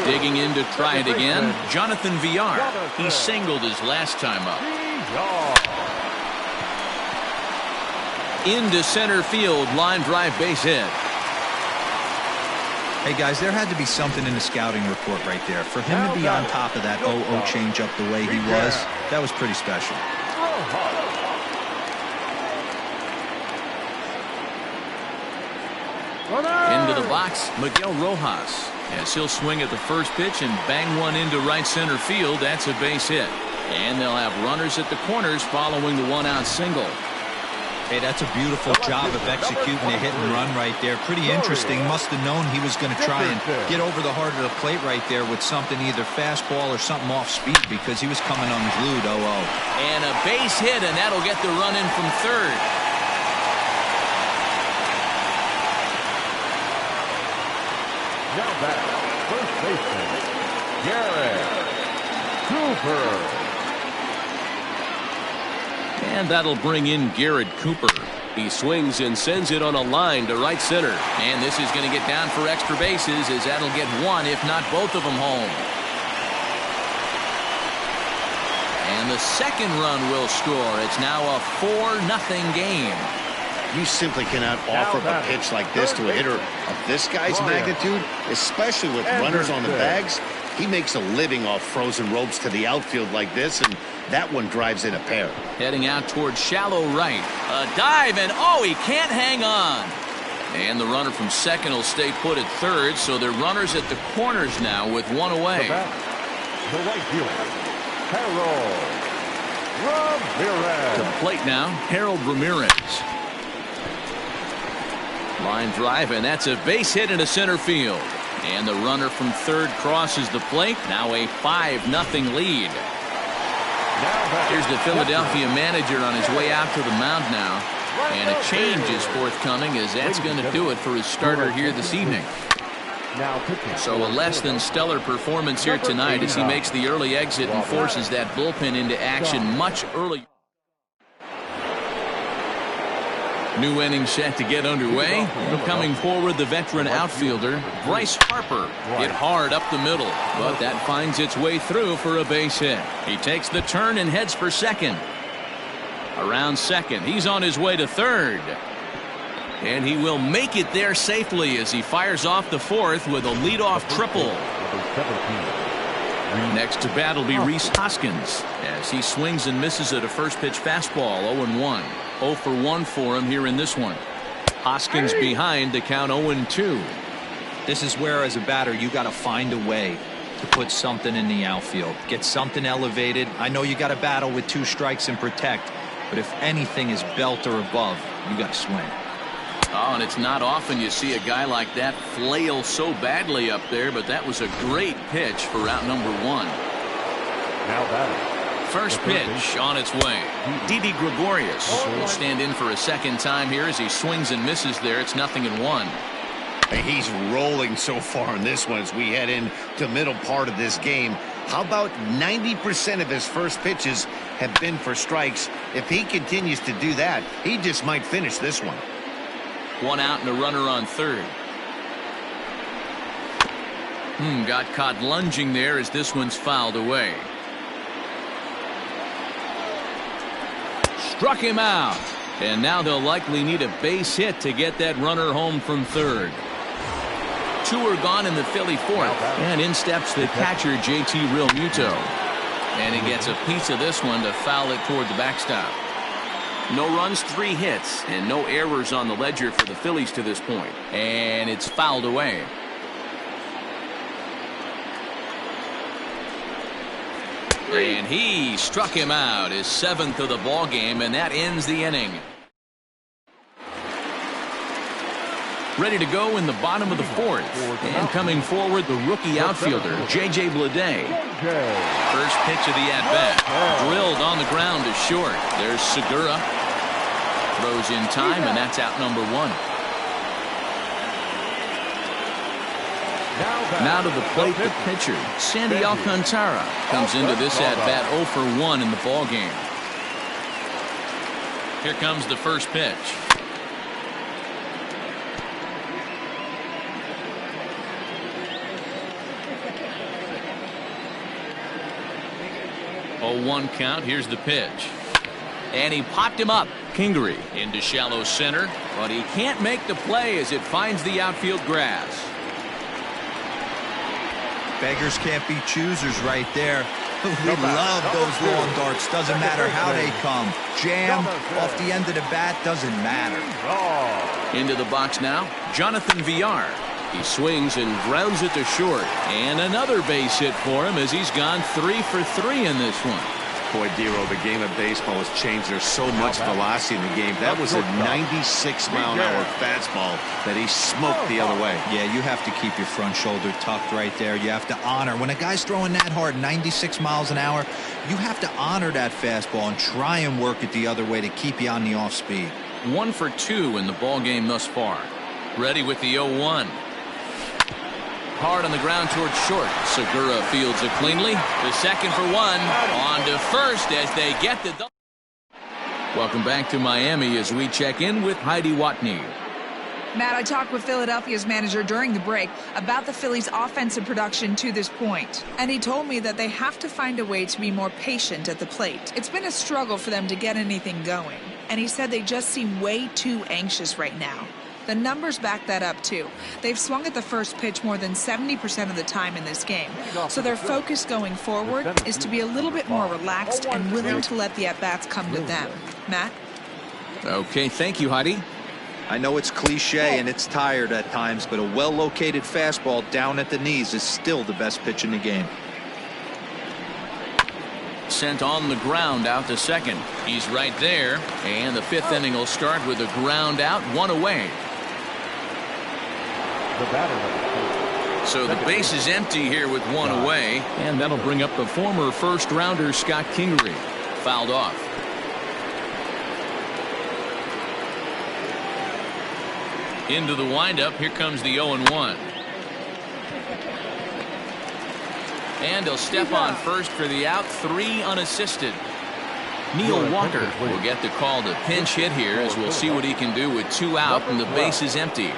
Digging in to try it again, Jonathan Villar. He singled his last time up. Into center field, line drive, base hit. Hey guys, there had to be something in the scouting report right there. For him to be on top of that 0-0 changeup the way he was, that was pretty special. Into the box, Miguel Rojas. As he'll swing at the first pitch and bang one into right center field. That's a base hit. And they'll have runners at the corners following the 1-out single. Hey, that's a beautiful job of executing a hit and run right there. Pretty interesting. Must have known he was going to try and get over the heart of the plate right there with something, either fastball or something off speed, because he was coming unglued. 0-0. And a base hit, and that'll get the run in from third. Now back, first baseman, Garrett Cooper. And that'll bring in Garrett Cooper. He swings and sends it on a line to right center. And this is going to get down for extra bases, as that'll get one, if not both of them, home. And the second run will score. It's now a 4-0 game. You simply cannot offer a pitch like this to a hitter of this guy's magnitude, especially with runners on the bags. He makes a living off frozen ropes to the outfield like this, and that one drives in a pair. Heading out towards shallow right. A dive, and oh, he can't hang on. And the runner from second will stay put at third, so they're runners at the corners now with one away. The right fielder, Harold Ramirez. To the plate now, Harold Ramirez. Line drive, and that's a base hit into center field. And the runner from third crosses the plate. Now a 5-0 lead. Here's the Philadelphia manager on his way out to the mound now. And a change is forthcoming, as that's going to do it for his starter here this evening. So a less than stellar performance here tonight as he makes the early exit and forces that bullpen into action much earlier. New inning set to get underway. Coming forward, the veteran outfielder, Bryce Harper, hit hard up the middle, but that finds its way through for a base hit. He takes the turn and heads for second. Around second, he's on his way to third. And he will make it there safely as he fires off the fourth with a leadoff triple. Next to bat will be Rhys Hoskins as he swings and misses at a first pitch fastball. 0-1. 0 for 1 for him here in this one. Hoskins behind to count 0-2. This is where, as a batter, you got to find a way to put something in the outfield. Get something elevated. I know you got to battle with 2 strikes and protect, but if anything is belt or above, you got to swing. Oh, and it's not often you see a guy like that flail so badly up there, but that was a great pitch for route number 1. Now batting. First pitch on its way. Didi Gregorius will stand in for a second time here as he swings and misses there. It's 0-1. He's rolling so far in this one as we head into the middle part of this game. How about 90% of his first pitches have been for strikes? If he continues to do that, he just might finish this one. 1 out and a runner on third. Got caught lunging there as this one's fouled away. Struck him out. And now they'll likely need a base hit to get that runner home from third. 2 are gone in the Philly fourth. And in steps the catcher, JT Realmuto. And he gets a piece of this one to foul it toward the backstop. No runs, 3 hits, and no errors on the ledger for the Phillies to this point. And it's fouled away. And he struck him out, his 7th of the ball game, and that ends the inning. Ready to go in the bottom of the fourth. And coming forward, the rookie outfielder, J.J. Bleday. First pitch of the at-bat. Drilled on the ground to short. There's Segura. Throws in time, and that's out number 1. Now to the plate, the pitcher, Sandy Alcantara, comes into this at-bat 0 for 1 in the ballgame. Here comes the first pitch. Oh, 1 count. Here's the pitch. And he popped him up. Kingery into shallow center, but he can't make the play as it finds the outfield grass. Beggars can't be choosers right there. We love those long darts. Doesn't matter how they come. Jam off the end of the bat, doesn't matter. Into the box now, Jonathan Villar. He swings and grounds it to short. And another base hit for him as he's gone 3 for 3 in this one. Boy, Dero, the game of baseball has changed. There's so much velocity in the game. That was a 96-mile-an-hour fastball that he smoked the other way. Yeah, you have to keep your front shoulder tucked right there. You have to honor. When a guy's throwing that hard, 96 miles an hour, you have to honor that fastball and try and work it the other way to keep you on the off speed. 1 for 2 in the ball game thus far. Ready with the 0-1. Hard on the ground towards short. Segura fields it cleanly. The second for 1. On to first as they get the double. Welcome back to Miami as we check in with Heidi Watney. Matt, I talked with Philadelphia's manager during the break about the Phillies' offensive production to this point. And he told me that they have to find a way to be more patient at the plate. It's been a struggle for them to get anything going. And he said they just seem way too anxious right now. The numbers back that up, too. They've swung at the first pitch more than 70% of the time in this game. So their focus going forward is to be a little bit more relaxed and willing to let the at-bats come to them. Matt? Okay, thank you, Heidi. I know it's cliche and it's tired at times, but a well-located fastball down at the knees is still the best pitch in the game. Sent on the ground out to second. He's right there, and the fifth inning will start with a ground out, one away. The batter. So the base is empty here with one away, and that'll bring up the former first-rounder Scott Kingery. Fouled off. Into the windup. Here comes the 0-1. And he'll step on first for the out. 3 unassisted. Neil Walker will get the call to pinch hit here, as we'll see what he can do with 2 out and the base is empty.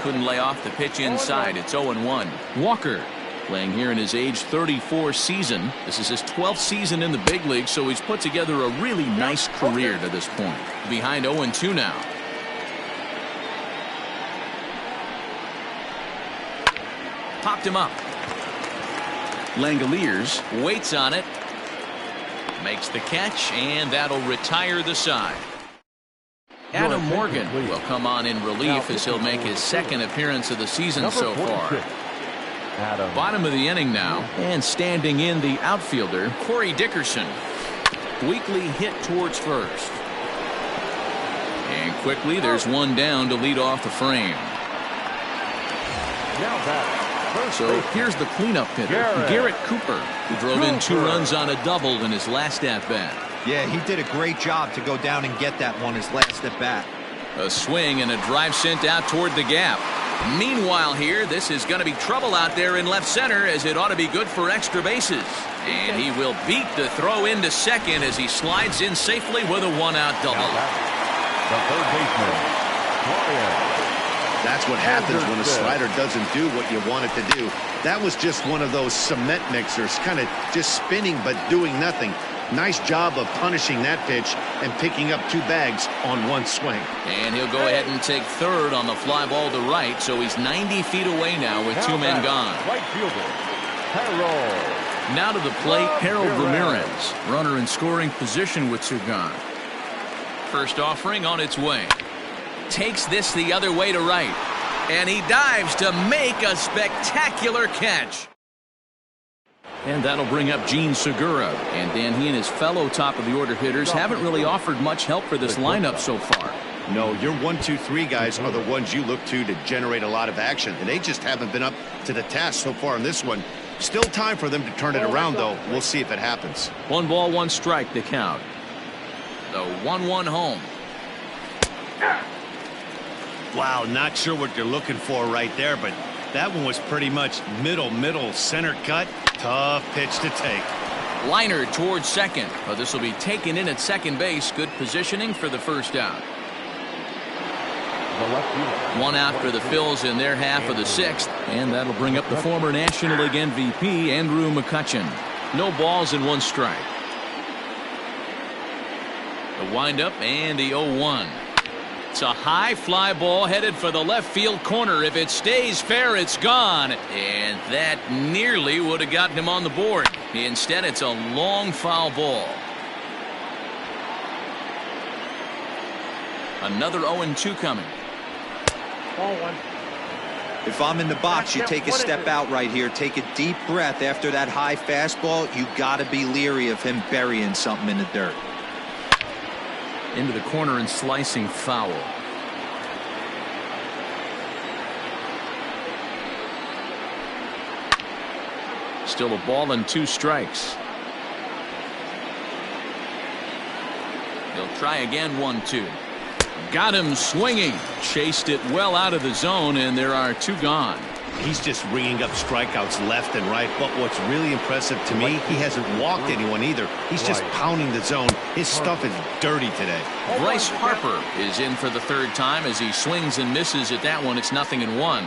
Couldn't lay off the pitch inside. It's 0-1. Walker playing here in his age 34 season. This is his 12th season in the big league, so he's put together a really nice career to this point. Behind 0-2 now. Popped him up. Langoliers waits on it. Makes the catch, and that'll retire the side. Adam Morgan will come on in relief as he'll make his second appearance of the season so far. Bottom of the inning now, and standing in the outfielder, Corey Dickerson. Weakly hit towards first. And quickly there's one down to lead off the frame. So here's the cleanup hitter, Garrett Cooper, who drove in 2 runs on a double in his last at-bat. Yeah, he did a great job to go down and get that one his last at-bat. A swing and a drive sent out toward the gap. Meanwhile here, this is going to be trouble out there in left center, as it ought to be good for extra bases. And he will beat the throw into second as he slides in safely with a 1-out double. The third baseman, That's what happens when a slider doesn't do what you want it to do. That was just one of those cement mixers, kind of just spinning but doing nothing. Nice job of punishing that pitch and picking up 2 bags on 1 swing. And he'll go ahead and take third on the fly ball to right, so he's 90 feet away now with 2 men gone. Right fielder, Harold. Now to the plate, Harold Ramirez. Runner in scoring position with 2 gone. First offering on its way. Takes this the other way to right, and he dives to make a spectacular catch. And that'll bring up Gene Segura. And Dan, he and his fellow top of the order hitters haven't really offered much help for this lineup so far. No, your 1, 2, 3 guys are the ones you look to generate a lot of action, and they just haven't been up to the task so far in this one. Still time for them to turn it around, though. We'll see if it happens. 1 ball, 1 strike to count. The 1-1 home. Wow, not sure what you're looking for right there, but that one was pretty much middle, center cut. Tough pitch to take. Liner towards second, but this will be taken in at second base. Good positioning for the first out. 1 out for the Phillies in their half of the 6th, and that'll bring up the former National League MVP, Andrew McCutchen. No balls and 1 strike. The windup and the 0-1. It's a high fly ball headed for the left field corner. If it stays fair, it's gone. And that nearly would have gotten him on the board. Instead, it's a long foul ball. Another 0-2 coming. Ball 1. If I'm in the box, you take a step out right here. Take a deep breath after that high fastball. You got to be leery of him burying something in the dirt. Into the corner and slicing foul. Still a ball and 2 strikes. He'll try again. 1-2. Got him swinging. Chased it well out of the zone, and there are 2 gone. He's just ringing up strikeouts left and right, but what's really impressive to me, he hasn't walked anyone either. He's just pounding the zone. His stuff is dirty today. Bryce Harper is in for the 3rd time as he swings and misses at that one. It's 0-1.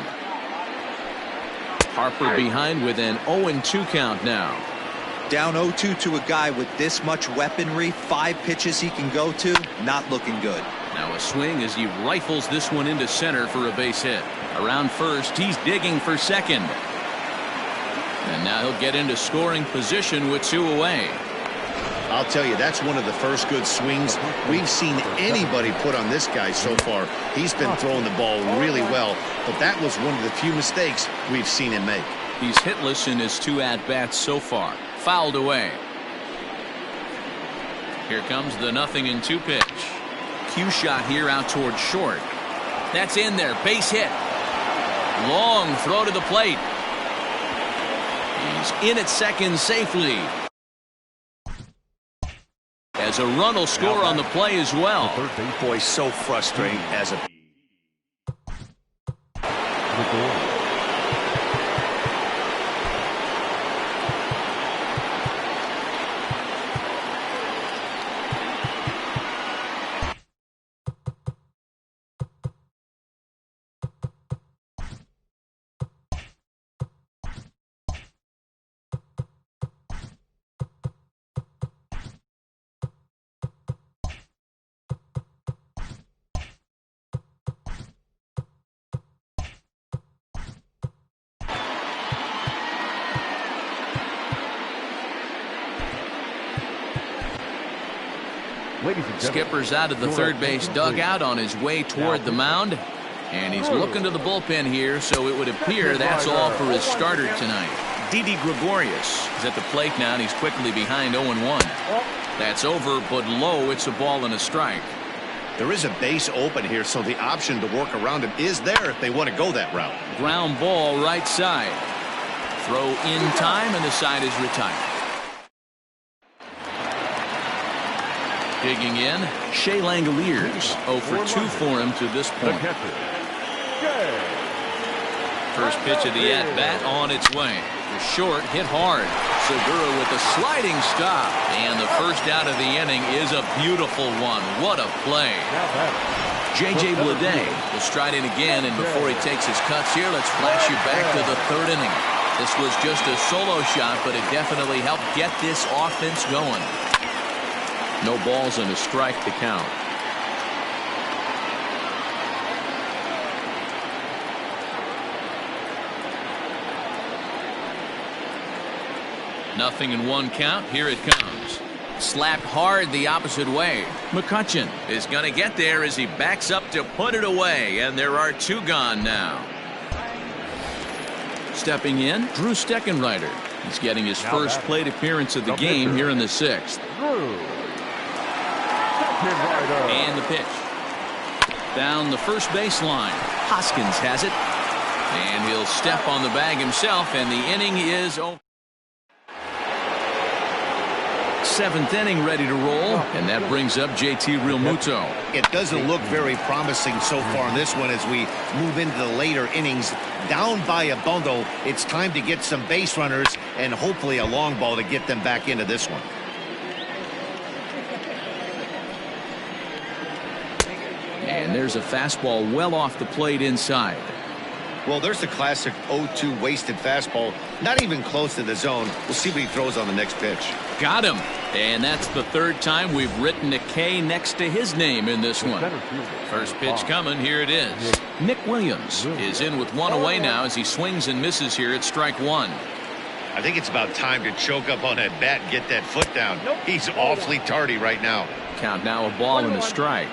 Harper behind with an 0-2 count now. Down 0-2 to a guy with this much weaponry, 5 pitches he can go to, not looking good. Now a swing as he rifles this one into center for a base hit. Around first, he's digging for second. And now he'll get into scoring position with 2 away. I'll tell you, that's one of the first good swings we've seen anybody put on this guy so far. He's been throwing the ball really well, but that was one of the few mistakes we've seen him make. He's hitless in his 2 at-bats so far. Fouled away. Here comes the 0-2 pitch. Cue shot here out towards short. That's in there. Base hit. Long throw to the plate. He's in at second safely. As a run will score on the play as well. Boy, so frustrating as a... Skipper's out of the third base dugout on his way toward the mound. And he's looking to the bullpen here, so it would appear that's all for his starter tonight. Didi Gregorius is at the plate now, and he's quickly behind 0-1. That's over, but low. It's a ball and a strike. There is a base open here, so the option to work around him is there if they want to go that route. Ground ball right side. Throw in time, and the side is retired. Digging in, Shea Langoliers. 0 for 2 for him to this point. First pitch of the at-bat on its way. The short hit hard. Segura with a sliding stop. And the first out of the inning is a beautiful one. What a play. J.J. Bleday will stride in again, and before he takes his cuts here, let's flash you back to the 3rd inning. This was just a solo shot, but it definitely helped get this offense going. No balls and a strike to count. Nothing in 1 count. Here it comes. Slapped hard the opposite way. McCutchen is going to get there as he backs up to put it away, and there are 2 gone now. Stepping in, Drew Steckenrider. He's getting his first plate appearance of the game here in the 6th. And the pitch. Down the first baseline. Hoskins has it. And he'll step on the bag himself, and the inning is over. 7th inning ready to roll, and that brings up JT Realmuto. It doesn't look very promising so far in this one as we move into the later innings. Down by a bundle, it's time to get some base runners and hopefully a long ball to get them back into this one. And there's a fastball well off the plate inside. Well, there's the classic 0-2 wasted fastball. Not even close to the zone. We'll see what he throws on the next pitch. Got him. And that's the 3rd time we've written a K next to his name in this one. First pitch coming. Here it is. Nick Williams is in with 1 away now as he swings and misses here at strike 1. I think it's about time to choke up on that bat and get that foot down. He's awfully tardy right now. Count now a ball and a strike.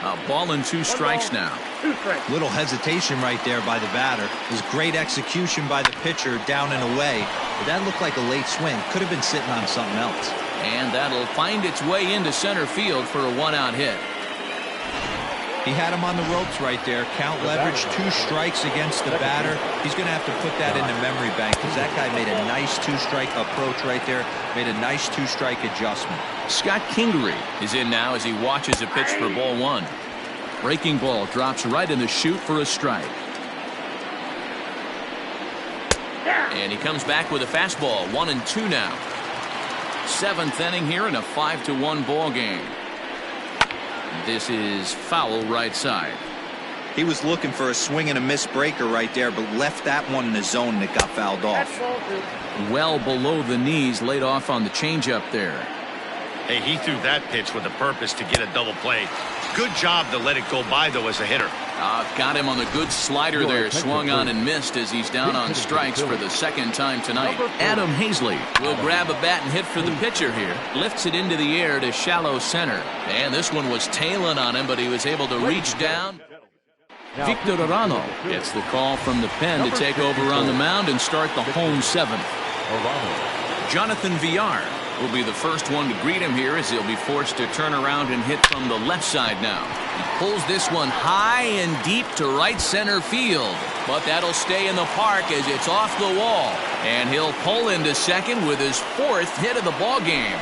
A ball and 2 strikes now. Little hesitation right there by the batter. It was great execution by the pitcher down and away. But that looked like a late swing. Could have been sitting on something else. And that'll find its way into center field for a 1-out hit. He had him on the ropes right there. Count leverage, 2 strikes against the batter. He's going to have to put that in the memory bank because that guy made a nice 2-strike approach right there. Made a nice 2-strike adjustment. Scott Kingery is in now as he watches a pitch for ball 1. Breaking ball drops right in the chute for a strike. And he comes back with a fastball. 1-2 now. 7th inning here in a 5-1 ball game. This is foul right side. He was looking for a swing and a miss breaker right there, but left that one in the zone that got fouled off. Well below the knees, laid off on the changeup there. Hey, he threw that pitch with a purpose to get a double play. Good job to let it go by, though, as a hitter. Got him on the good slider there. Swung on and missed as he's down on strikes for the second time tonight. Adam Hazley will grab a bat and hit for the pitcher here. Lifts it into the air to shallow center. And this one was tailing on him, but he was able to reach down. Victor Arano gets the call from the pen to take over on the mound and start the home seventh. Jonathan Villar will be the first one to greet him here as he'll be forced to turn around and hit from the left side now. He pulls this one high and deep to right center field, but that'll stay in the park as it's off the wall, and he'll pull into second with his fourth hit of the ball game.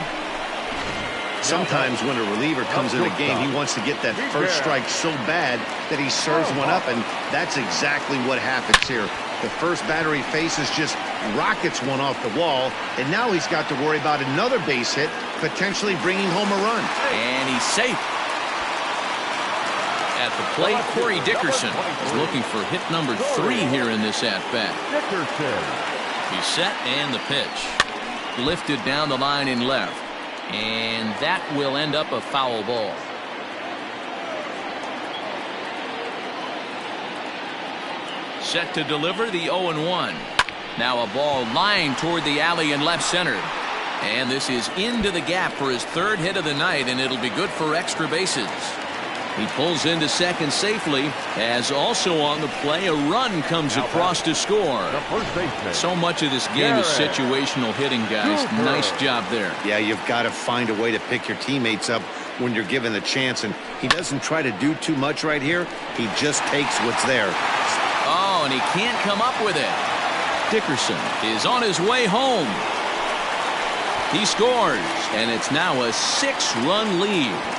Sometimes when a reliever comes in a game, he wants to get that first strike so bad that he serves one up, and that's exactly what happens here. The first batter he faces just rockets one off the wall, and now he's got to worry about another base hit, potentially bringing home a run. And he's safe. At the plate, Corey Dickerson is looking for hit number 3 here in this at-bat. He's set, and the pitch. Lifted down the line in left. And that will end up a foul ball. Set to deliver the 0-1. Now a ball lined toward the alley in left center. And this is into the gap for his third hit of the night, and it'll be good for extra bases. He pulls into second safely, as also on the play a run comes across to score. So much of this game is situational hitting, guys. Nice job there. Yeah, you've got to find a way to pick your teammates up when you're given the chance, and he doesn't try to do too much right here. He just takes what's there. Oh, and he can't come up with it. Dickerson is on his way home. He scores, and it's now a 6-run lead.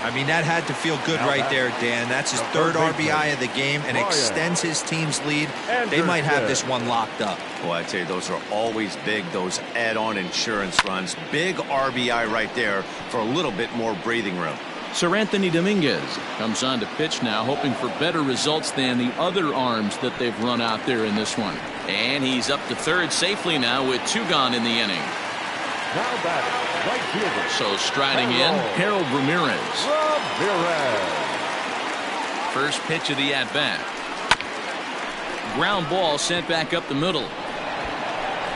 I mean, that had to feel good right there, Dan. That's his third RBI of the game and extends his team's lead. They might have this one locked up. Well, I tell you, those are always big, those add-on insurance runs. Big RBI right there for a little bit more breathing room. Sir Anthony Dominguez comes on to pitch now, hoping for better results than the other arms that they've run out there in this one. And he's up to third safely now with 2 gone in the inning. Now batting, right fielder. So striding in, Harold Ramirez. First pitch of the at-bat. Ground ball sent back up the middle.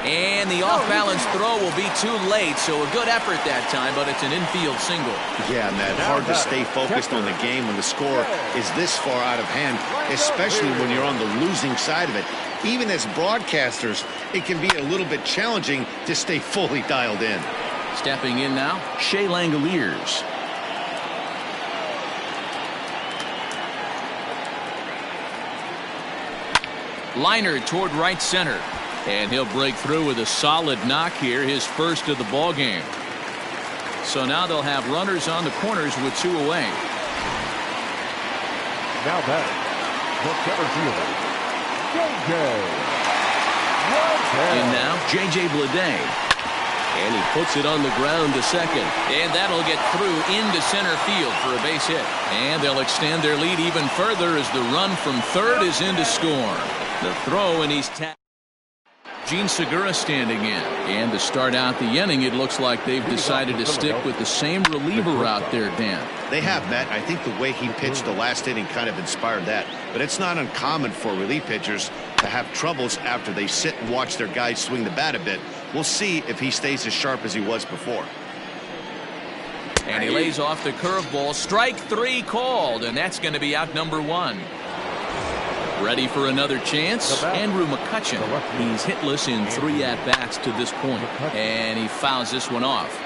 And the off-balance throw will be too late, so a good effort that time, but it's an infield single. Yeah, Matt, hard to stay focused on the game when the score is this far out of hand, especially when you're on the losing side of it. Even as broadcasters, it can be a little bit challenging to stay fully dialed in. Stepping in now, Shea Langoliers. Liner toward right center. And he'll break through with a solid knock here, his first of the ball game. So now they'll have runners on the corners with 2 away. Now batting, the center fielder, In now, J.J. Bleday. And he puts it on the ground to second. And that'll get through into center field for a base hit. And they'll extend their lead even further as the run from third is in to score. The throw, and he's tapped. Gene Segura standing in. And to start out the inning, it looks like they've decided to stick with the same reliever out there, Dan. They have, Matt. I think the way he pitched the last inning kind of inspired that. But it's not uncommon for relief pitchers to have troubles after they sit and watch their guys swing the bat a bit. We'll see if he stays as sharp as he was before. And he lays off the curveball. Strike 3 called, and that's going to be out number 1. Ready for another chance? Andrew McCutchen. He's hitless in 3 at-bats to this point. And he fouls this one off.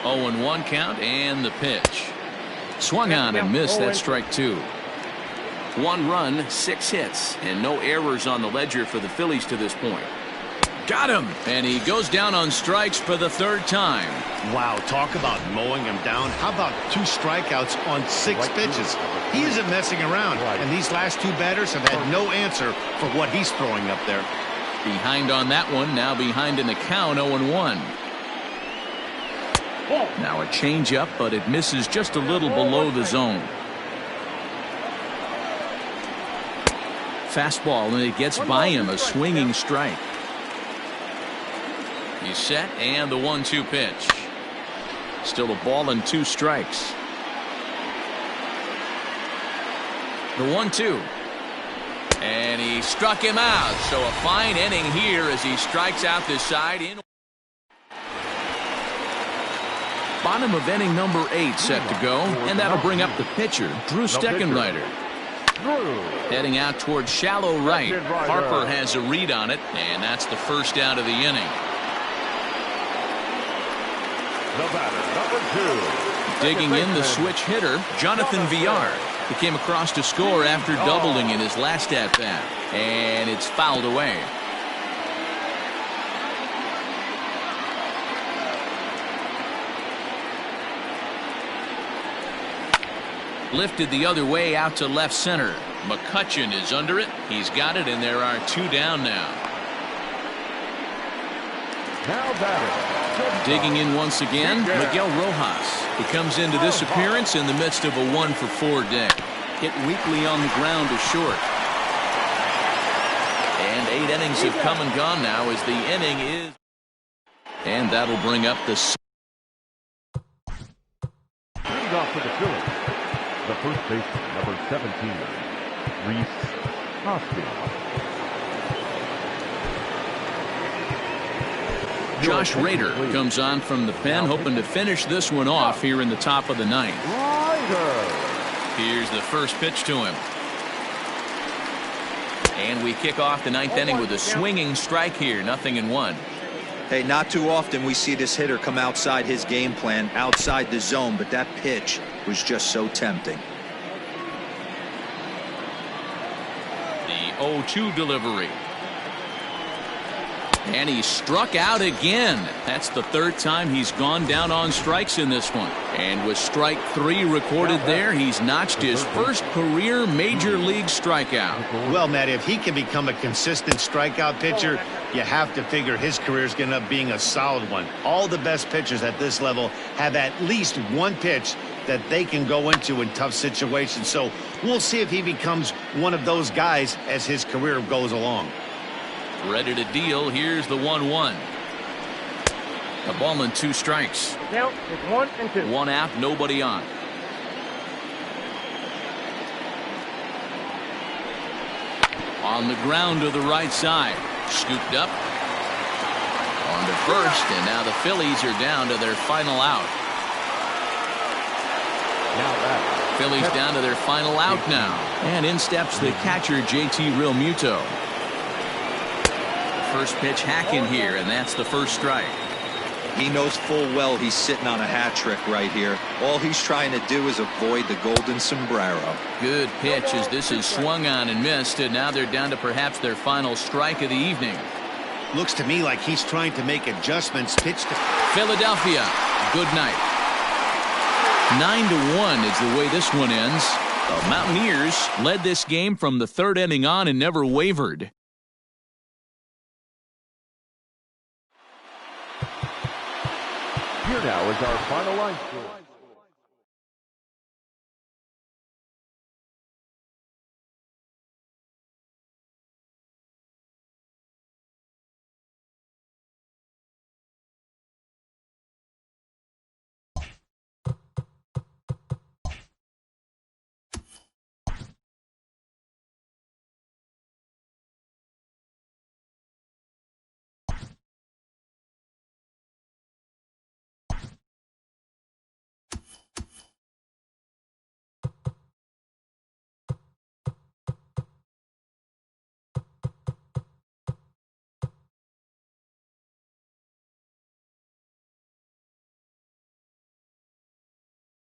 0-1 count and the pitch. Swung on and missed. That's strike 2. 1 run, 6 hits, and no errors on the ledger for the Phillies to this point. Got him! And he goes down on strikes for the 3rd time. Wow, talk about mowing him down. How about 2 strikeouts on 6 pitches? He isn't messing around, and these last 2 batters have had no answer for what he's throwing up there. Behind on that one, now behind in the count, 0-1. Now a changeup, but it misses just a little below the zone. Fastball, and it gets by him, a swinging strike. He's set, and the 1-2 pitch. Still a ball and 2 strikes. The 1-2. And he struck him out. So a fine inning here as he strikes out this side. Bottom of inning number 8 set to go. And that'll bring up the pitcher, Drew Steckenrider. Heading out towards shallow right. Harper has a read on it. And that's the first out of the inning. The batter, number 2. Digging in the switch hitter, Jonathan Villar. He came across to score after doubling in his last at-bat. And it's fouled away. Lifted the other way out to left center. McCutchen is under it. He's got it, and there are 2 down now. Now batter. Digging in once again, Miguel Rojas. He comes into this appearance in the midst of a 1-for-4 day. Hit weakly on the ground to short. And 8 innings have come and gone now as the inning is. And that'll bring up the. Leading off for the Phillies, the first baseman, number 17, Reese Hoskins. Josh Rader comes on from the pen, hoping to finish this one off here in the top of the 9th. Here's the first pitch to him. And we kick off the 9th inning with a swinging strike here, 0-1. Hey, not too often we see this hitter come outside his game plan, outside the zone, but that pitch was just so tempting. The 0-2 delivery. And he struck out again. That's the 3rd time he's gone down on strikes in this one. And with strike 3 recorded there, he's notched his first career major league strikeout. Well, Matt, if he can become a consistent strikeout pitcher, you have to figure his career is going to end up being a solid one. All the best pitchers at this level have at least one pitch that they can go into in tough situations. So we'll see if he becomes one of those guys as his career goes along. Ready to deal. Here's the 1-1. A ball and 2 strikes. Count is 1-2. 1 out, nobody on. On the ground to the right side. Scooped up. On to first, and now the Phillies are down to their final out. Phillies down to their final out now. And in steps the catcher, JT Realmuto. First pitch hack in here, and that's the first strike. He knows full well he's sitting on a hat trick right here. All he's trying to do is avoid the golden sombrero. Good pitch as this is swung on and missed, and now they're down to perhaps their final strike of the evening. Looks to me like he's trying to make adjustments. Pitch to Philadelphia. Good night. 9-1 is the way this one ends. The Mountaineers led this game from the 3rd inning on and never wavered. Here now is our final line score.